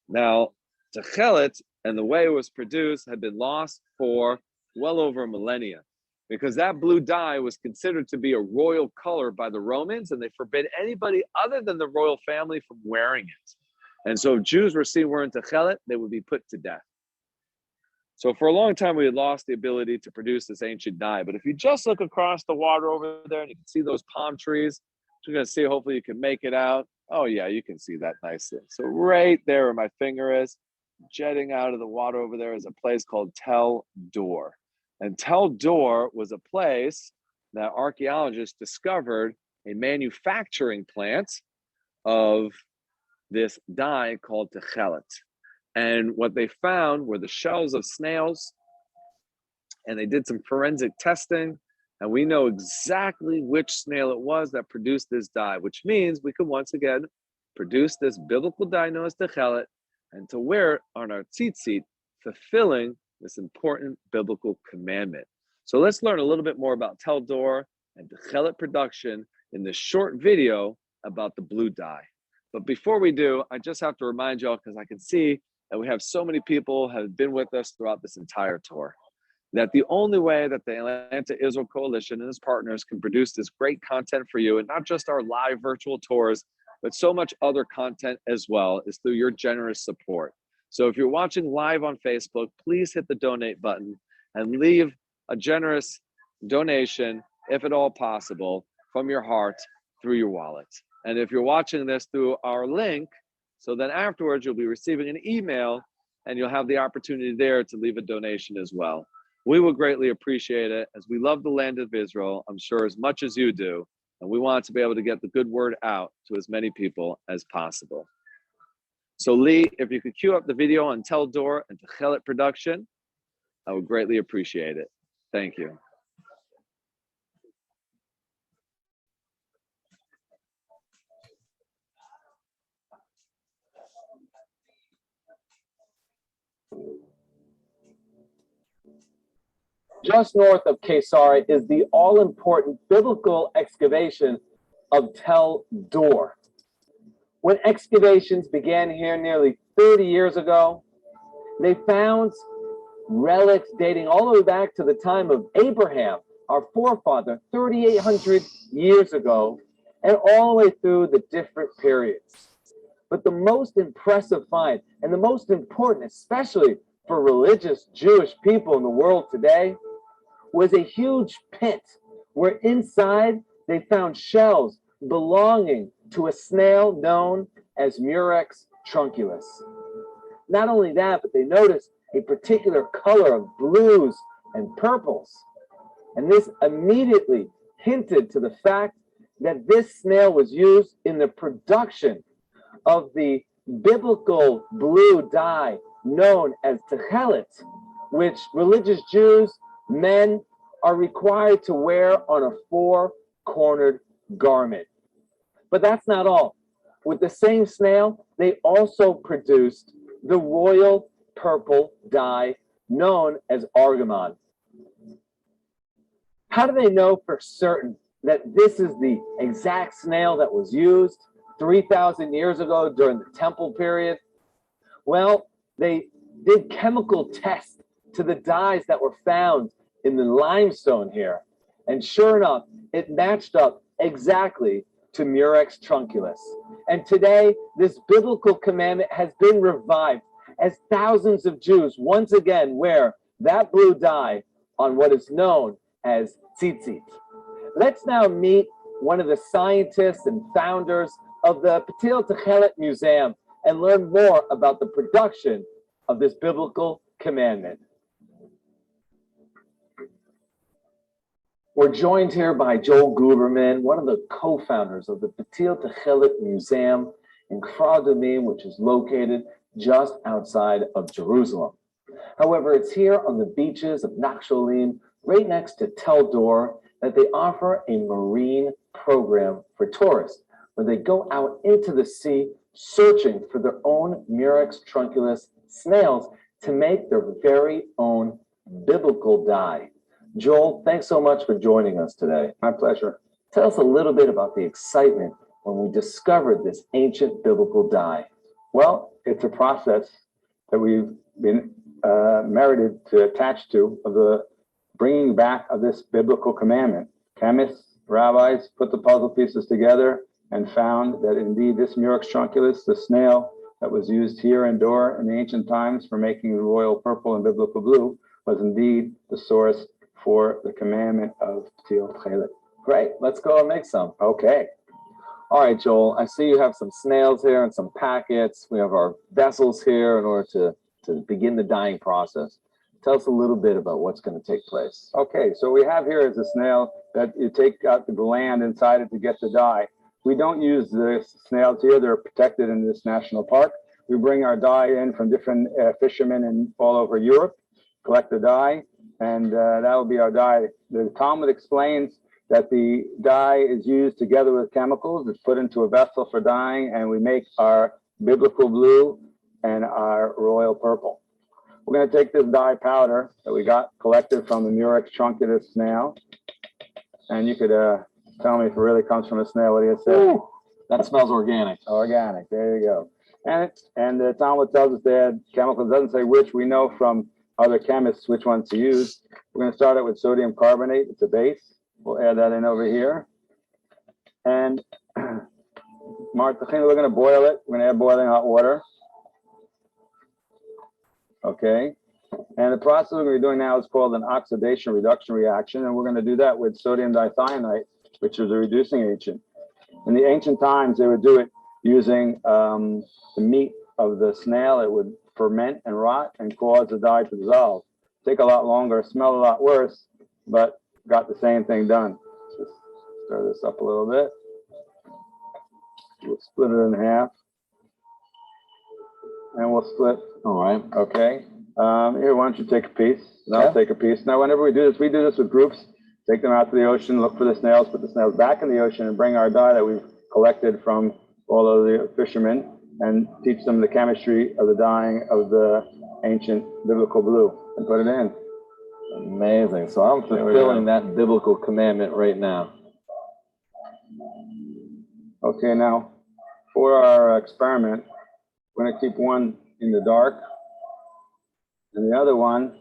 Now, Techelet and the way it was produced had been lost for well over a millennia, because that blue dye was considered to be a royal color by the Romans, and they forbid anybody other than the royal family from wearing it. And so if Jews were seen wearing Techelet, they would be put to death. So for a long time, we had lost the ability to produce this ancient dye. But if you just look across the water over there and you can see those palm trees, you're going to see, hopefully you can make it out. Oh yeah, you can see that nicely. So right there where my finger is, jetting out of the water over there is a place called Tel Dor. And Tel Dor was a place that archaeologists discovered a manufacturing plant of this dye called Techelet. And what they found were the shells of snails, and they did some forensic testing, and we know exactly which snail it was that produced this dye, which means we could once again produce this biblical dye known as Techelet and to wear it on our tzitzit, fulfilling this important biblical commandment. So let's learn a little bit more about Tel Dor and Techelet production in this short video about the blue dye. But before we do, I just have to remind y'all, because I can see that we have so many people who have been with us throughout this entire tour, that the only way that the Atlanta Israel Coalition and its partners can produce this great content for you, and not just our live virtual tours, but so much other content as well, is through your generous support. So if you're watching live on Facebook, please hit the donate button and leave a generous donation, if at all possible, from your heart through your wallet. And if you're watching this through our link, so then afterwards you'll be receiving an email and you'll have the opportunity there to leave a donation as well. We will greatly appreciate it, as we love the land of Israel, I'm sure as much as you do, and we want to be able to get the good word out to as many people as possible. So Lee, if you could cue up the video on Tel Dor and Techelet production, I would greatly appreciate it. Thank you. Just north of Caesarea is the all-important biblical excavation of Tel Dor. When excavations began here nearly 30 years ago, they found relics dating all the way back to the time of Abraham, our forefather, 3,800 years ago, and all the way through the different periods. But the most impressive find, and the most important, especially for religious Jewish people in the world today, was a huge pit where inside they found shells belonging to a snail known as Murex trunculus. Not only that, but they noticed a particular color of blues and purples. And this immediately hinted to the fact that this snail was used in the production of the biblical blue dye known as Techelet, which religious Jews, men, are required to wear on a four-cornered garment. But that's not all. With the same snail, they also produced the royal purple dye known as argamon. How do they know for certain that this is the exact snail that was used 3,000 years ago during the temple period? Well, they did chemical tests to the dyes that were found in the limestone here. And sure enough, it matched up exactly to Murex trunculus. And today, this biblical commandment has been revived as thousands of Jews once again wear that blue dye on what is known as tzitzit. Let's now meet one of the scientists and founders of the Patil Techelet Museum and learn more about the production of this biblical commandment. We're joined here by Joel Guberman, one of the co-founders of the Patil Techelet Museum in Kfar Adumim, which is located just outside of Jerusalem. However, it's here on the beaches of Nachsholim, right next to Tel Dor, that they offer a marine program for tourists, where they go out into the sea searching for their own Murex trunculus snails to make their very own biblical dye. Joel, thanks so much for joining us today. My pleasure. Tell us a little bit about the excitement when we discovered this ancient biblical dye. Well, it's a process that we've been merited to attach to of the bringing back of this biblical commandment. Chemists, rabbis put the puzzle pieces together and found that indeed this Murex trunculus, the snail that was used here in Dor in the ancient times for making the royal purple and biblical blue was indeed the source for the commandment of Ptil Tchelet. Great. Let's go and make some. Okay. All right, Joel. I see you have some snails here and some packets. We have our vessels here in order to begin the dyeing process. Tell us a little bit about what's going to take place. Okay, so we have here is a snail that you take out the gland inside it to get the dye. We don't use the snails here. They're protected in this national park. We bring our dye in from different fishermen in all over Europe, collect the dye, and that will be our dye. The Talmud explains that the dye is used together with chemicals. It's put into a vessel for dyeing, and we make our biblical blue and our royal purple. We're going to take this dye powder that we got collected from the Murex truncatus snail, and you could tell me if it really comes from a snail. What do you say? Ooh, that smells organic. Organic. There you go. And the Talmud tells us they had chemicals. It doesn't say which. We know from other chemists which ones to use. We're going to start it with sodium carbonate. It's a base. We'll add that in over here. And Martha, we're going to boil it. We're going to add boiling hot water. Okay. And the process we're going to be doing now is called an oxidation reduction reaction. And we're going to do that with sodium dithionite, which is a reducing agent. In the ancient times, they would do it using the meat of the snail. It would ferment and rot and cause the dye to dissolve. Take a lot longer, smell a lot worse, but got the same thing done. Just stir this up a little bit. We'll split it in half. And we'll split. All right. Okay. Here, why don't you take a piece? And I'll take a piece. Now, whenever we do this with groups. Take them out to the ocean, look for the snails, put the snails back in the ocean, and bring our dye that we've collected from all of the fishermen, and teach them the chemistry of the dyeing of the ancient biblical blue, and put it in. Amazing. So I'm fulfilling that biblical commandment right now. Okay, now for our experiment, we're going to keep one in the dark, and the other one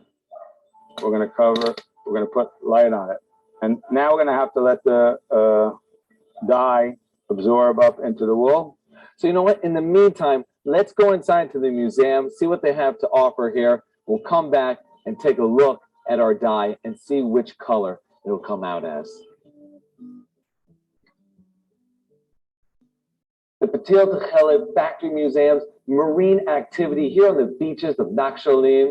we're going to put light on it. And now we're going to have to let the dye absorb up into the wool. So you know what? In the meantime, let's go inside to the museum, see what they have to offer here. We'll come back and take a look at our dye and see which color it'll come out as. The Ptil Tchelet Factory Museum's marine activity here on the beaches of Nakshalim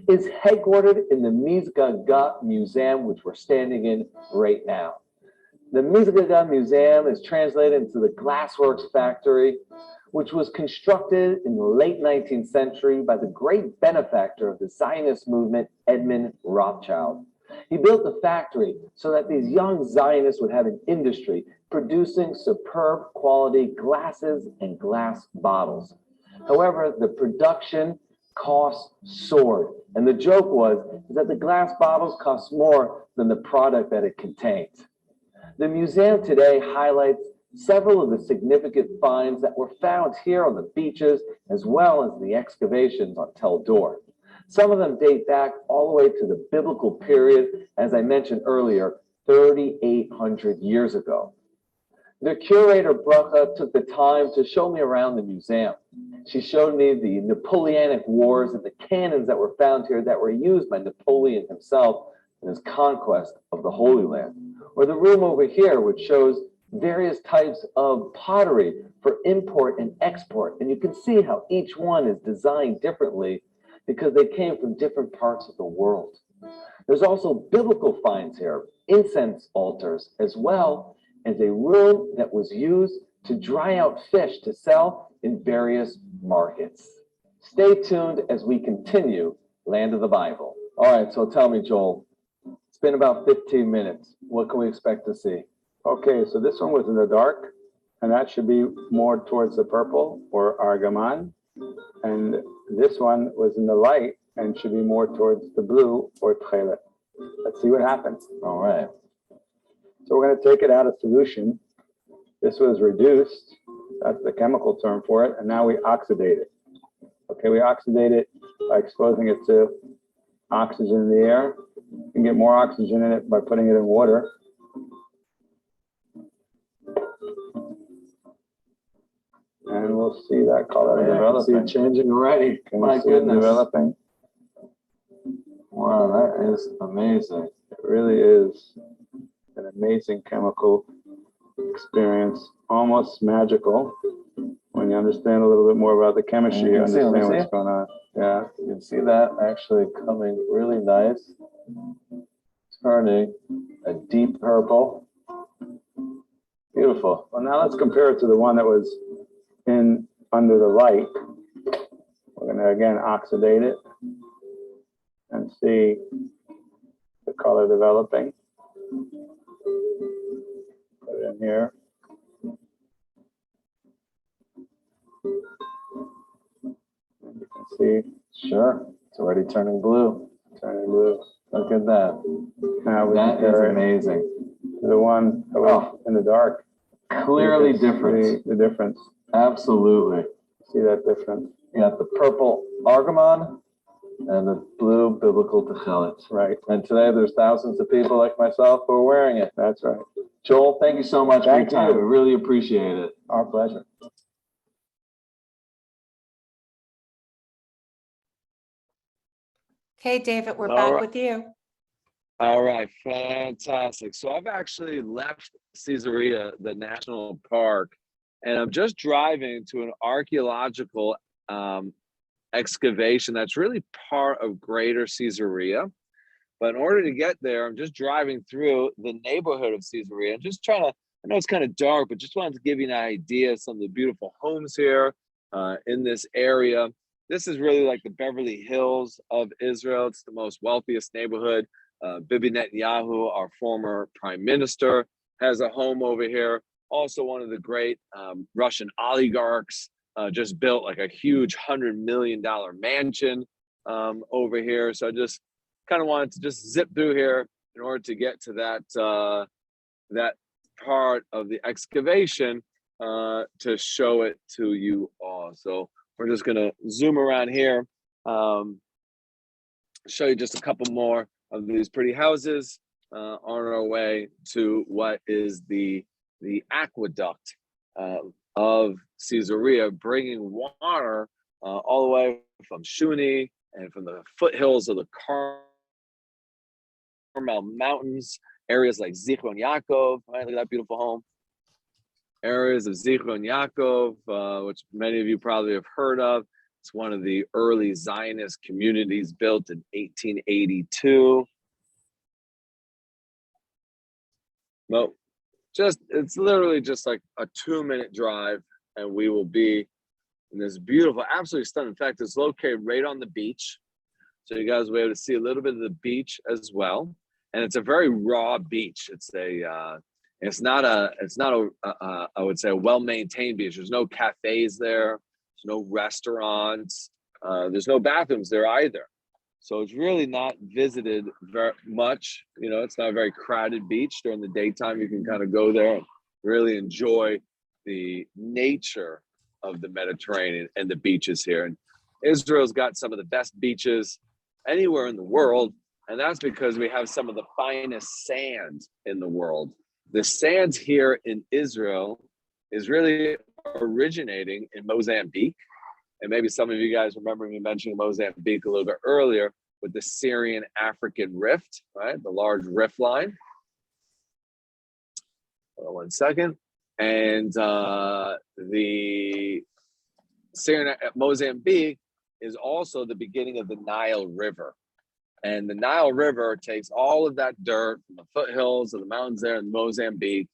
is headquartered in the Mizgaga Museum, which we're standing in right now. The Mizgaga Museum is translated into the Glassworks Factory, which was constructed in the late 19th century by the great benefactor of the Zionist movement, Edmund Rothschild. He built the factory so that these young Zionists would have an industry producing superb quality glasses and glass bottles. However, the production costs soared. And the joke was that the glass bottles cost more than the product that it contains. The museum today highlights several of the significant finds that were found here on the beaches, as well as the excavations on Tel Dor. Some of them date back all the way to the biblical period, as I mentioned earlier, 3,800 years ago. The curator, Bracha, took the time to show me around the museum. She showed me the Napoleonic Wars and the cannons that were found here that were used by Napoleon himself in his conquest of the Holy Land. Or the room over here, which shows various types of pottery for import and export. And you can see how each one is designed differently because they came from different parts of the world. There's also biblical finds here, incense altars, as well as a room that was used to dry out fish to sell in various markets. Stay tuned as we continue Land of the Bible. All right, so tell me, Joel, it's been about 15 minutes. What can we expect to see? Okay, so this one was in the dark, and that should be more towards the purple or argaman. And this one was in the light and should be more towards the blue or tchelet. Let's see what happens. All right. So we're going to take it out of solution. This was reduced. That's the chemical term for it. And now we oxidate it. Okay, we oxidate it by exposing it to oxygen in the air. You can get more oxygen in it by putting it in water. And we'll see that color developing? I see it changing already. Can My you see it goodness. developing? Wow, that is amazing. It really is an amazing chemical experience, almost magical. When you understand a little bit more about the chemistry, you understand what's going on. Yeah. You can see that actually coming really nice, turning a deep purple. Beautiful. Well, now let's compare it to the one that was in under the light. We're going to again oxidate it and see the color developing. Put it in here. And you can see, Sure, it's already turning blue. turning blue. Look at that. Now we That is compare it amazing. to the one that was in the dark. Clearly You can different. see the difference. Absolutely. See that difference? You got the purple argamon and the blue biblical techelet. Right. And today there's thousands of people like myself who are wearing it. That's right. Joel, thank you so much for your Thank time. you. I really appreciate it. Our pleasure. Okay, David, we're All back right. with you. All right, fantastic. So I've actually left Caesarea, the national park, and I'm just driving to an archaeological excavation that's really part of Greater Caesarea. But in order to get there, I'm just driving through the neighborhood of Caesarea and just trying to, I know it's kind of dark, but just wanted to give you an idea of some of the beautiful homes here in this area. This is really like the Beverly Hills of Israel. It's the most wealthiest neighborhood. Bibi Netanyahu, our former prime minister, has a home over here. Also, one of the great Russian oligarchs just built like a huge $100 million mansion over here. So I just kind of wanted to just zip through here in order to get to that that part of the excavation to show it to you all. So we're just gonna zoom around here, show you just a couple more of these pretty houses on our way to what is the aqueduct of Caesarea, bringing water all the way from Shuni and from the foothills of the Carmel Mountains, areas like Zichron Yaakov, right? Look at that beautiful home. Areas of Zichron Yaakov, which many of you probably have heard of. It's one of the early Zionist communities built in 1882. Well, it's literally just like a 2-minute drive, and we will be in this beautiful, absolutely stunning. In fact, it's located right on the beach, so you guys will be able to see a little bit of the beach as well. And it's a very raw beach. It's not a I would say a well-maintained beach. There's no cafes there. There's no restaurants. There's no bathrooms there either. So it's really not visited very much. You know, it's not a very crowded beach. During the daytime, you can kind of go there and really enjoy the nature of the Mediterranean and the beaches here. And Israel's got some of the best beaches anywhere in the world. And that's because we have some of the finest sand in the world. The sands here in Israel is really originating in Mozambique. And maybe some of you guys remember me mentioning Mozambique a little bit earlier with the Syrian-African rift, right? The large rift line. Hold on 1 second. And the Syrian Mozambique is also the beginning of the Nile River. And the Nile River takes all of that dirt from the foothills of the mountains there in Mozambique,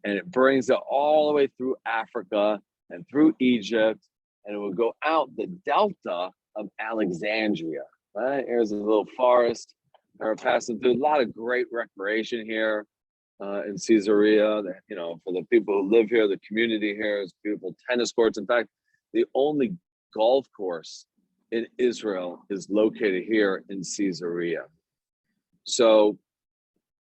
and it brings it all the way through Africa and through Egypt, and it will go out the delta of Alexandria, right? Here's a little forest. We're passing through a lot of great recreation here in Caesarea. You know, for the people who live here, the community here is beautiful tennis courts. In fact, the only golf course in Israel is located here in Caesarea. So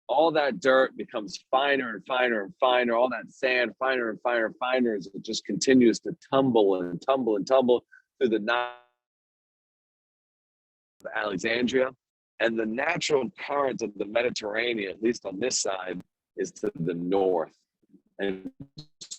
all that dirt becomes finer and finer and finer, all that sand finer and finer and finer as it just continues to tumble and tumble and tumble through the Nile of Alexandria. And the natural current of the Mediterranean, at least on this side, is to the north. And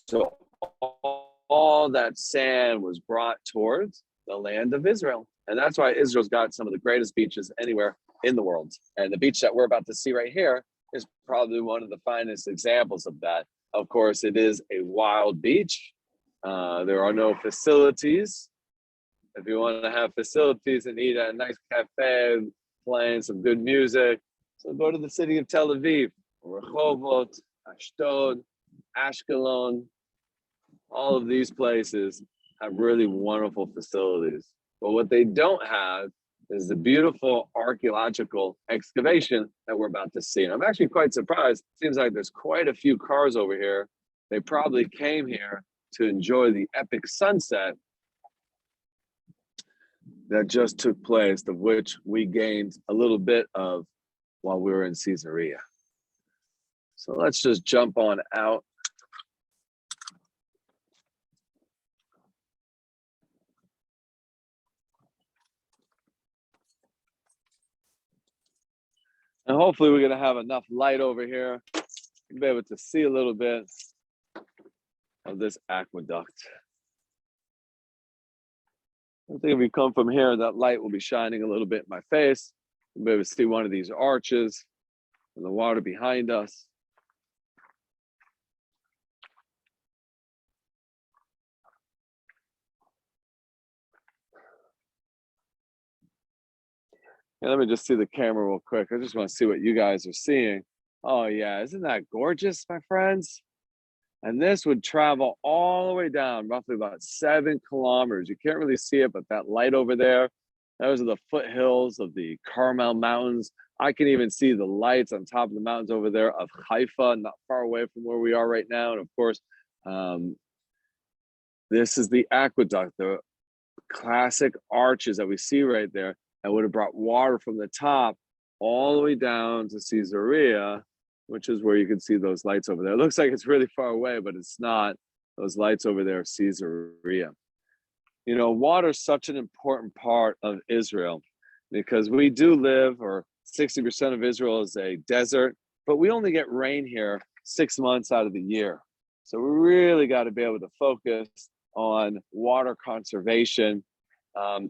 so all all that sand was brought towards the land of Israel. And that's why Israel's got some of the greatest beaches anywhere in the world. And the beach that we're about to see right here is probably one of the finest examples of that. Of course, it is a wild beach. There are no facilities. If you want to have facilities and eat at a nice cafe, playing some good music, so go to the city of Tel Aviv, Rehovot, Ashdod, Ashkelon. All of these places have really wonderful facilities. But what they don't have is the beautiful archaeological excavation that we're about to see. And I'm actually quite surprised. It seems like there's quite a few cars over here. They probably came here to enjoy the epic sunset that just took place, of which we gained a little bit of while we were in Caesarea. So let's just jump on out. And hopefully we're gonna have enough light over here to be able to see a little bit of this aqueduct. I think if we come from here, that light will be shining a little bit in my face. We'll be able to see one of these arches and the water behind us. And let me just see the camera real quick. I just want to see what you guys are seeing. Oh yeah, isn't that gorgeous, my friends? And this would travel all the way down, roughly about 7 kilometers. You can't really see it, but that light over there, those are the foothills of the Carmel Mountains. I can even see the lights on top of the mountains over there of Haifa, not far away from where we are right now. And of course, this is the aqueduct, the classic arches that we see right there that would have brought water from the top all the way down to Caesarea, which is where you can see those lights over there. It looks like it's really far away, but it's not. Those lights over there are Caesarea. You know, water is such an important part of Israel because we do live, or 60% of Israel is a desert, but we only get rain here 6 months out of the year. So we really got to be able to focus on water conservation,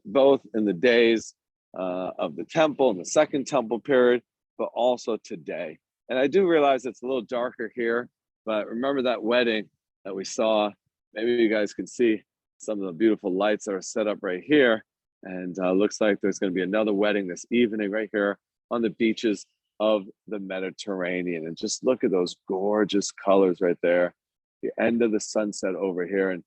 both in the days of the temple and the second temple period, but also today. And I do realize it's a little darker here, but remember that wedding that we saw? Maybe you guys can see some of the beautiful lights that are set up right here. And looks like there's going to be another wedding this evening right here on the beaches of the Mediterranean. And just look at those gorgeous colors right there. The end of the sunset over here. And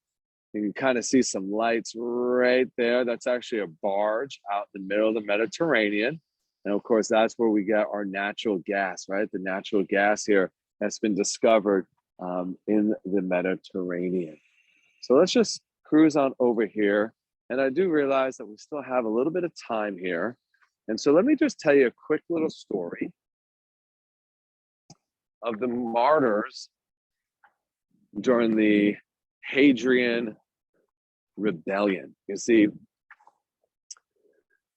you can kind of see some lights right there. That's actually a barge out in the middle of the Mediterranean. And of course, that's where we get our natural gas, right? The natural gas here has been discovered in the Mediterranean. So let's just cruise on over here. And I do realize that we still have a little bit of time here. And so let me just tell you a quick little story of the martyrs during the Hadrian rebellion. You see,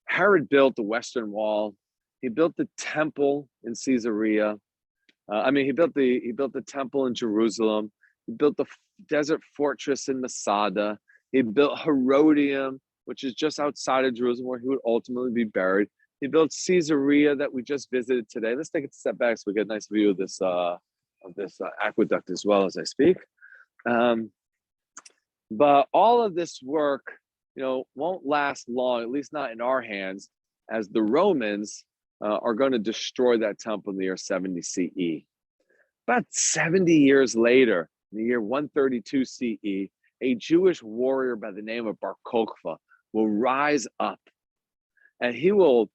Herod built the Western Wall. He built the temple in Caesarea. He built the temple in Jerusalem. He built the desert fortress in Masada. He built Herodium, which is just outside of Jerusalem, where he would ultimately be buried. He built Caesarea that we just visited today. Let's take a step back so we get a nice view of this aqueduct as well as I speak. But all of this work, won't last long, at least not in our hands, as the Romans are going to destroy that temple in the year 70 CE. About 70 years later, in the year 132 CE, a Jewish warrior by the name of Bar Kokhba will rise up, and he will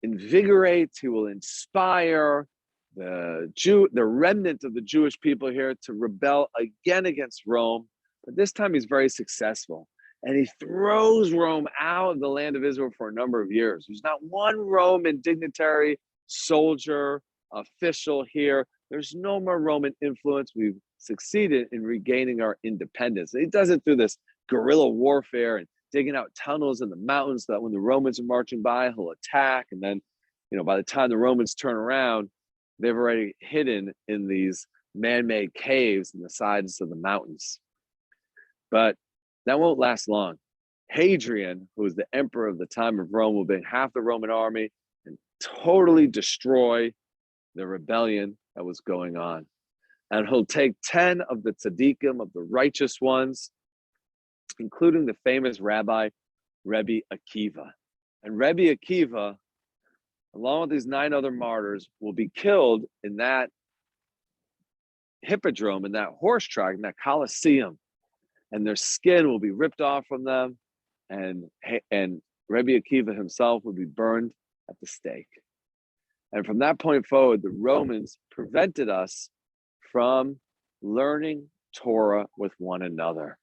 invigorate, he will inspire the remnant of the Jewish people here to rebel again against Rome. But this time he's very successful, and he throws Rome out of the land of Israel for a number of years. There's not one Roman dignitary, soldier, official here. There's no more Roman influence. We've succeeded in regaining our independence. And he does it through this guerrilla warfare and digging out tunnels in the mountains so that when the Romans are marching by, he'll attack. And then, by the time the Romans turn around, they've already hidden in these man-made caves in the sides of the mountains. But that won't last long. Hadrian, who was the emperor of the time of Rome, will bring half the Roman army and totally destroy the rebellion that was going on. And he'll take 10 of the tzaddikim, of the righteous ones, including the famous Rabbi Rebbe Akiva. And Rebbe Akiva, along with these 9 other martyrs, will be killed in that hippodrome, in that horse track, in that Colosseum. And their skin will be ripped off from them. And Rebbe Akiva himself will be burned at the stake. And from that point forward, the Romans prevented us from learning Torah with one another.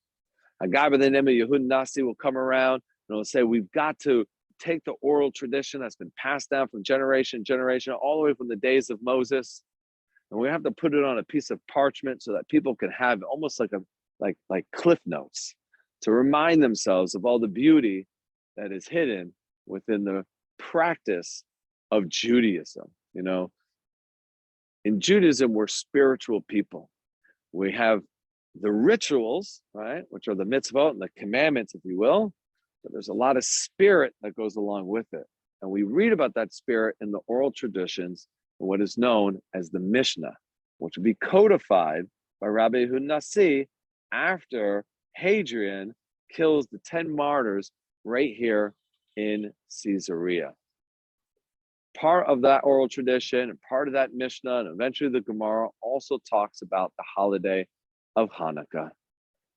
A guy by the name of Yehud Nasi will come around and will say, we've got to take the oral tradition that's been passed down from generation to generation, all the way from the days of Moses, and we have to put it on a piece of parchment so that people can have almost like cliff notes to remind themselves of all the beauty that is hidden within the practice of Judaism. You know, in Judaism, we're spiritual people. We have the rituals, right, which are the mitzvot and the commandments, if you will, but there's a lot of spirit that goes along with it. And we read about that spirit in the oral traditions, and what is known as the Mishnah, which will be codified by Rabbi Yehud Nasi after Hadrian kills the 10 martyrs right here in Caesarea. Part of that oral tradition and part of that Mishnah, and eventually the Gemara, also talks about the holiday of Hanukkah.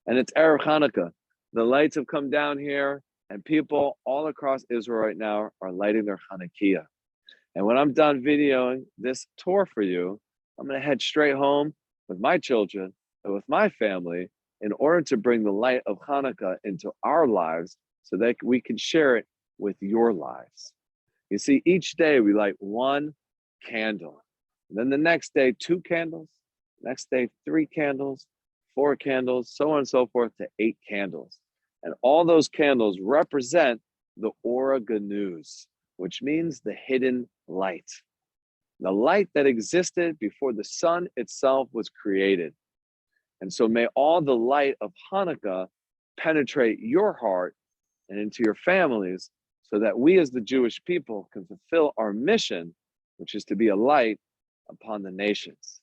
And it's Erev Hanukkah. The lights have come down here, and people all across Israel right now are lighting their Hanukkah. And when I'm done videoing this tour for you, I'm going to head straight home with my children and with my family in order to bring the light of Hanukkah into our lives so that we can share it with your lives. You see, each day we light 1 candle. And then the next day, 2 candles. Next day, 3 candles, 4 candles, so on and so forth, to 8 candles. And all those candles represent the Ora Ganuz, which means the hidden light. The light that existed before the sun itself was created. And so may all the light of Hanukkah penetrate your heart and into your families, so that we as the Jewish people can fulfill our mission, which is to be a light upon the nations.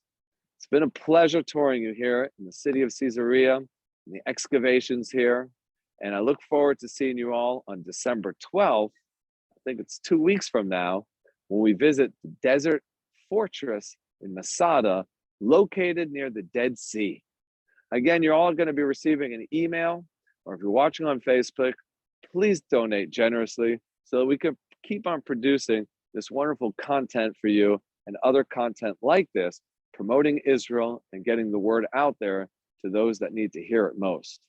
It's been a pleasure touring you here in the city of Caesarea, and the excavations here. And I look forward to seeing you all on December 12th. I think it's 2 weeks from now, when we visit the desert fortress in Masada, located near the Dead Sea. Again, you're all going to be receiving an email, or if you're watching on Facebook, please donate generously so that we can keep on producing this wonderful content for you and other content like this, promoting Israel and getting the word out there to those that need to hear it most.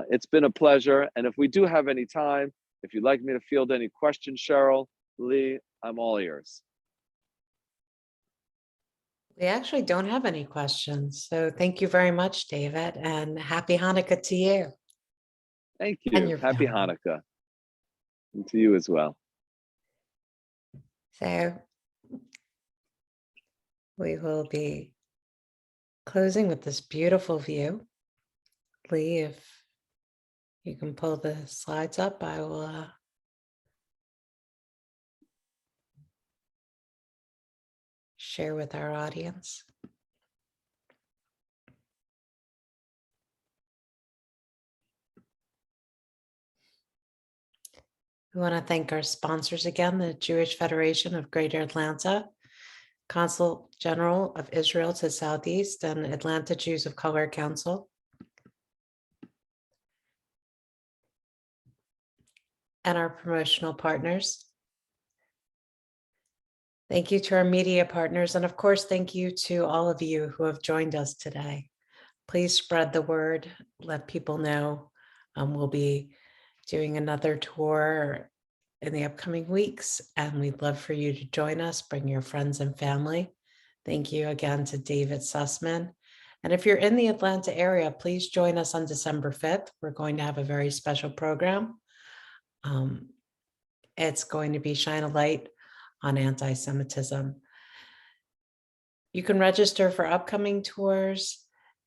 It's been a pleasure. And if we do have any time, if you'd like me to field any questions, Cheryl, Lee, I'm all ears. We actually don't have any questions. So thank you very much, David, and happy Hanukkah to you. Thank And you. your Happy family. Hanukkah. And to you as well. So we will be closing with this beautiful view. Lee, if you can pull the slides up, I will share with our audience. We want to thank our sponsors again, the Jewish Federation of Greater Atlanta, Consulate General of Israel to Southeast, and Atlanta Jews of Color Council. And our promotional partners. Thank you to our media partners. And of course, thank you to all of you who have joined us today. Please spread the word, let people know. We'll be doing another tour in the upcoming weeks, and we'd love for you to join us. Bring your friends and family. Thank you again to David Sussman. And if you're in the Atlanta area, please join us on December 5th. We're going to have a very special program. It's going to be Shine a Light on Anti-Semitism. You can register for upcoming tours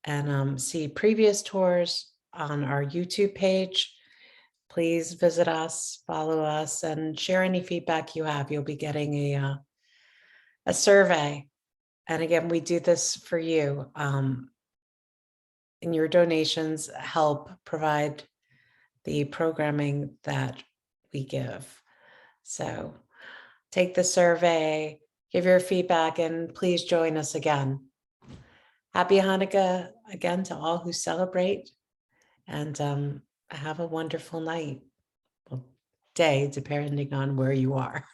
and see previous tours on our YouTube page. Please visit us, follow us, and share any feedback you have. You'll be getting a survey. And again, we do this for you. And your donations help provide the programming that we give. So take the survey, give your feedback, and please join us again. Happy Hanukkah again to all who celebrate, and have a wonderful night, well, day, depending on where you are.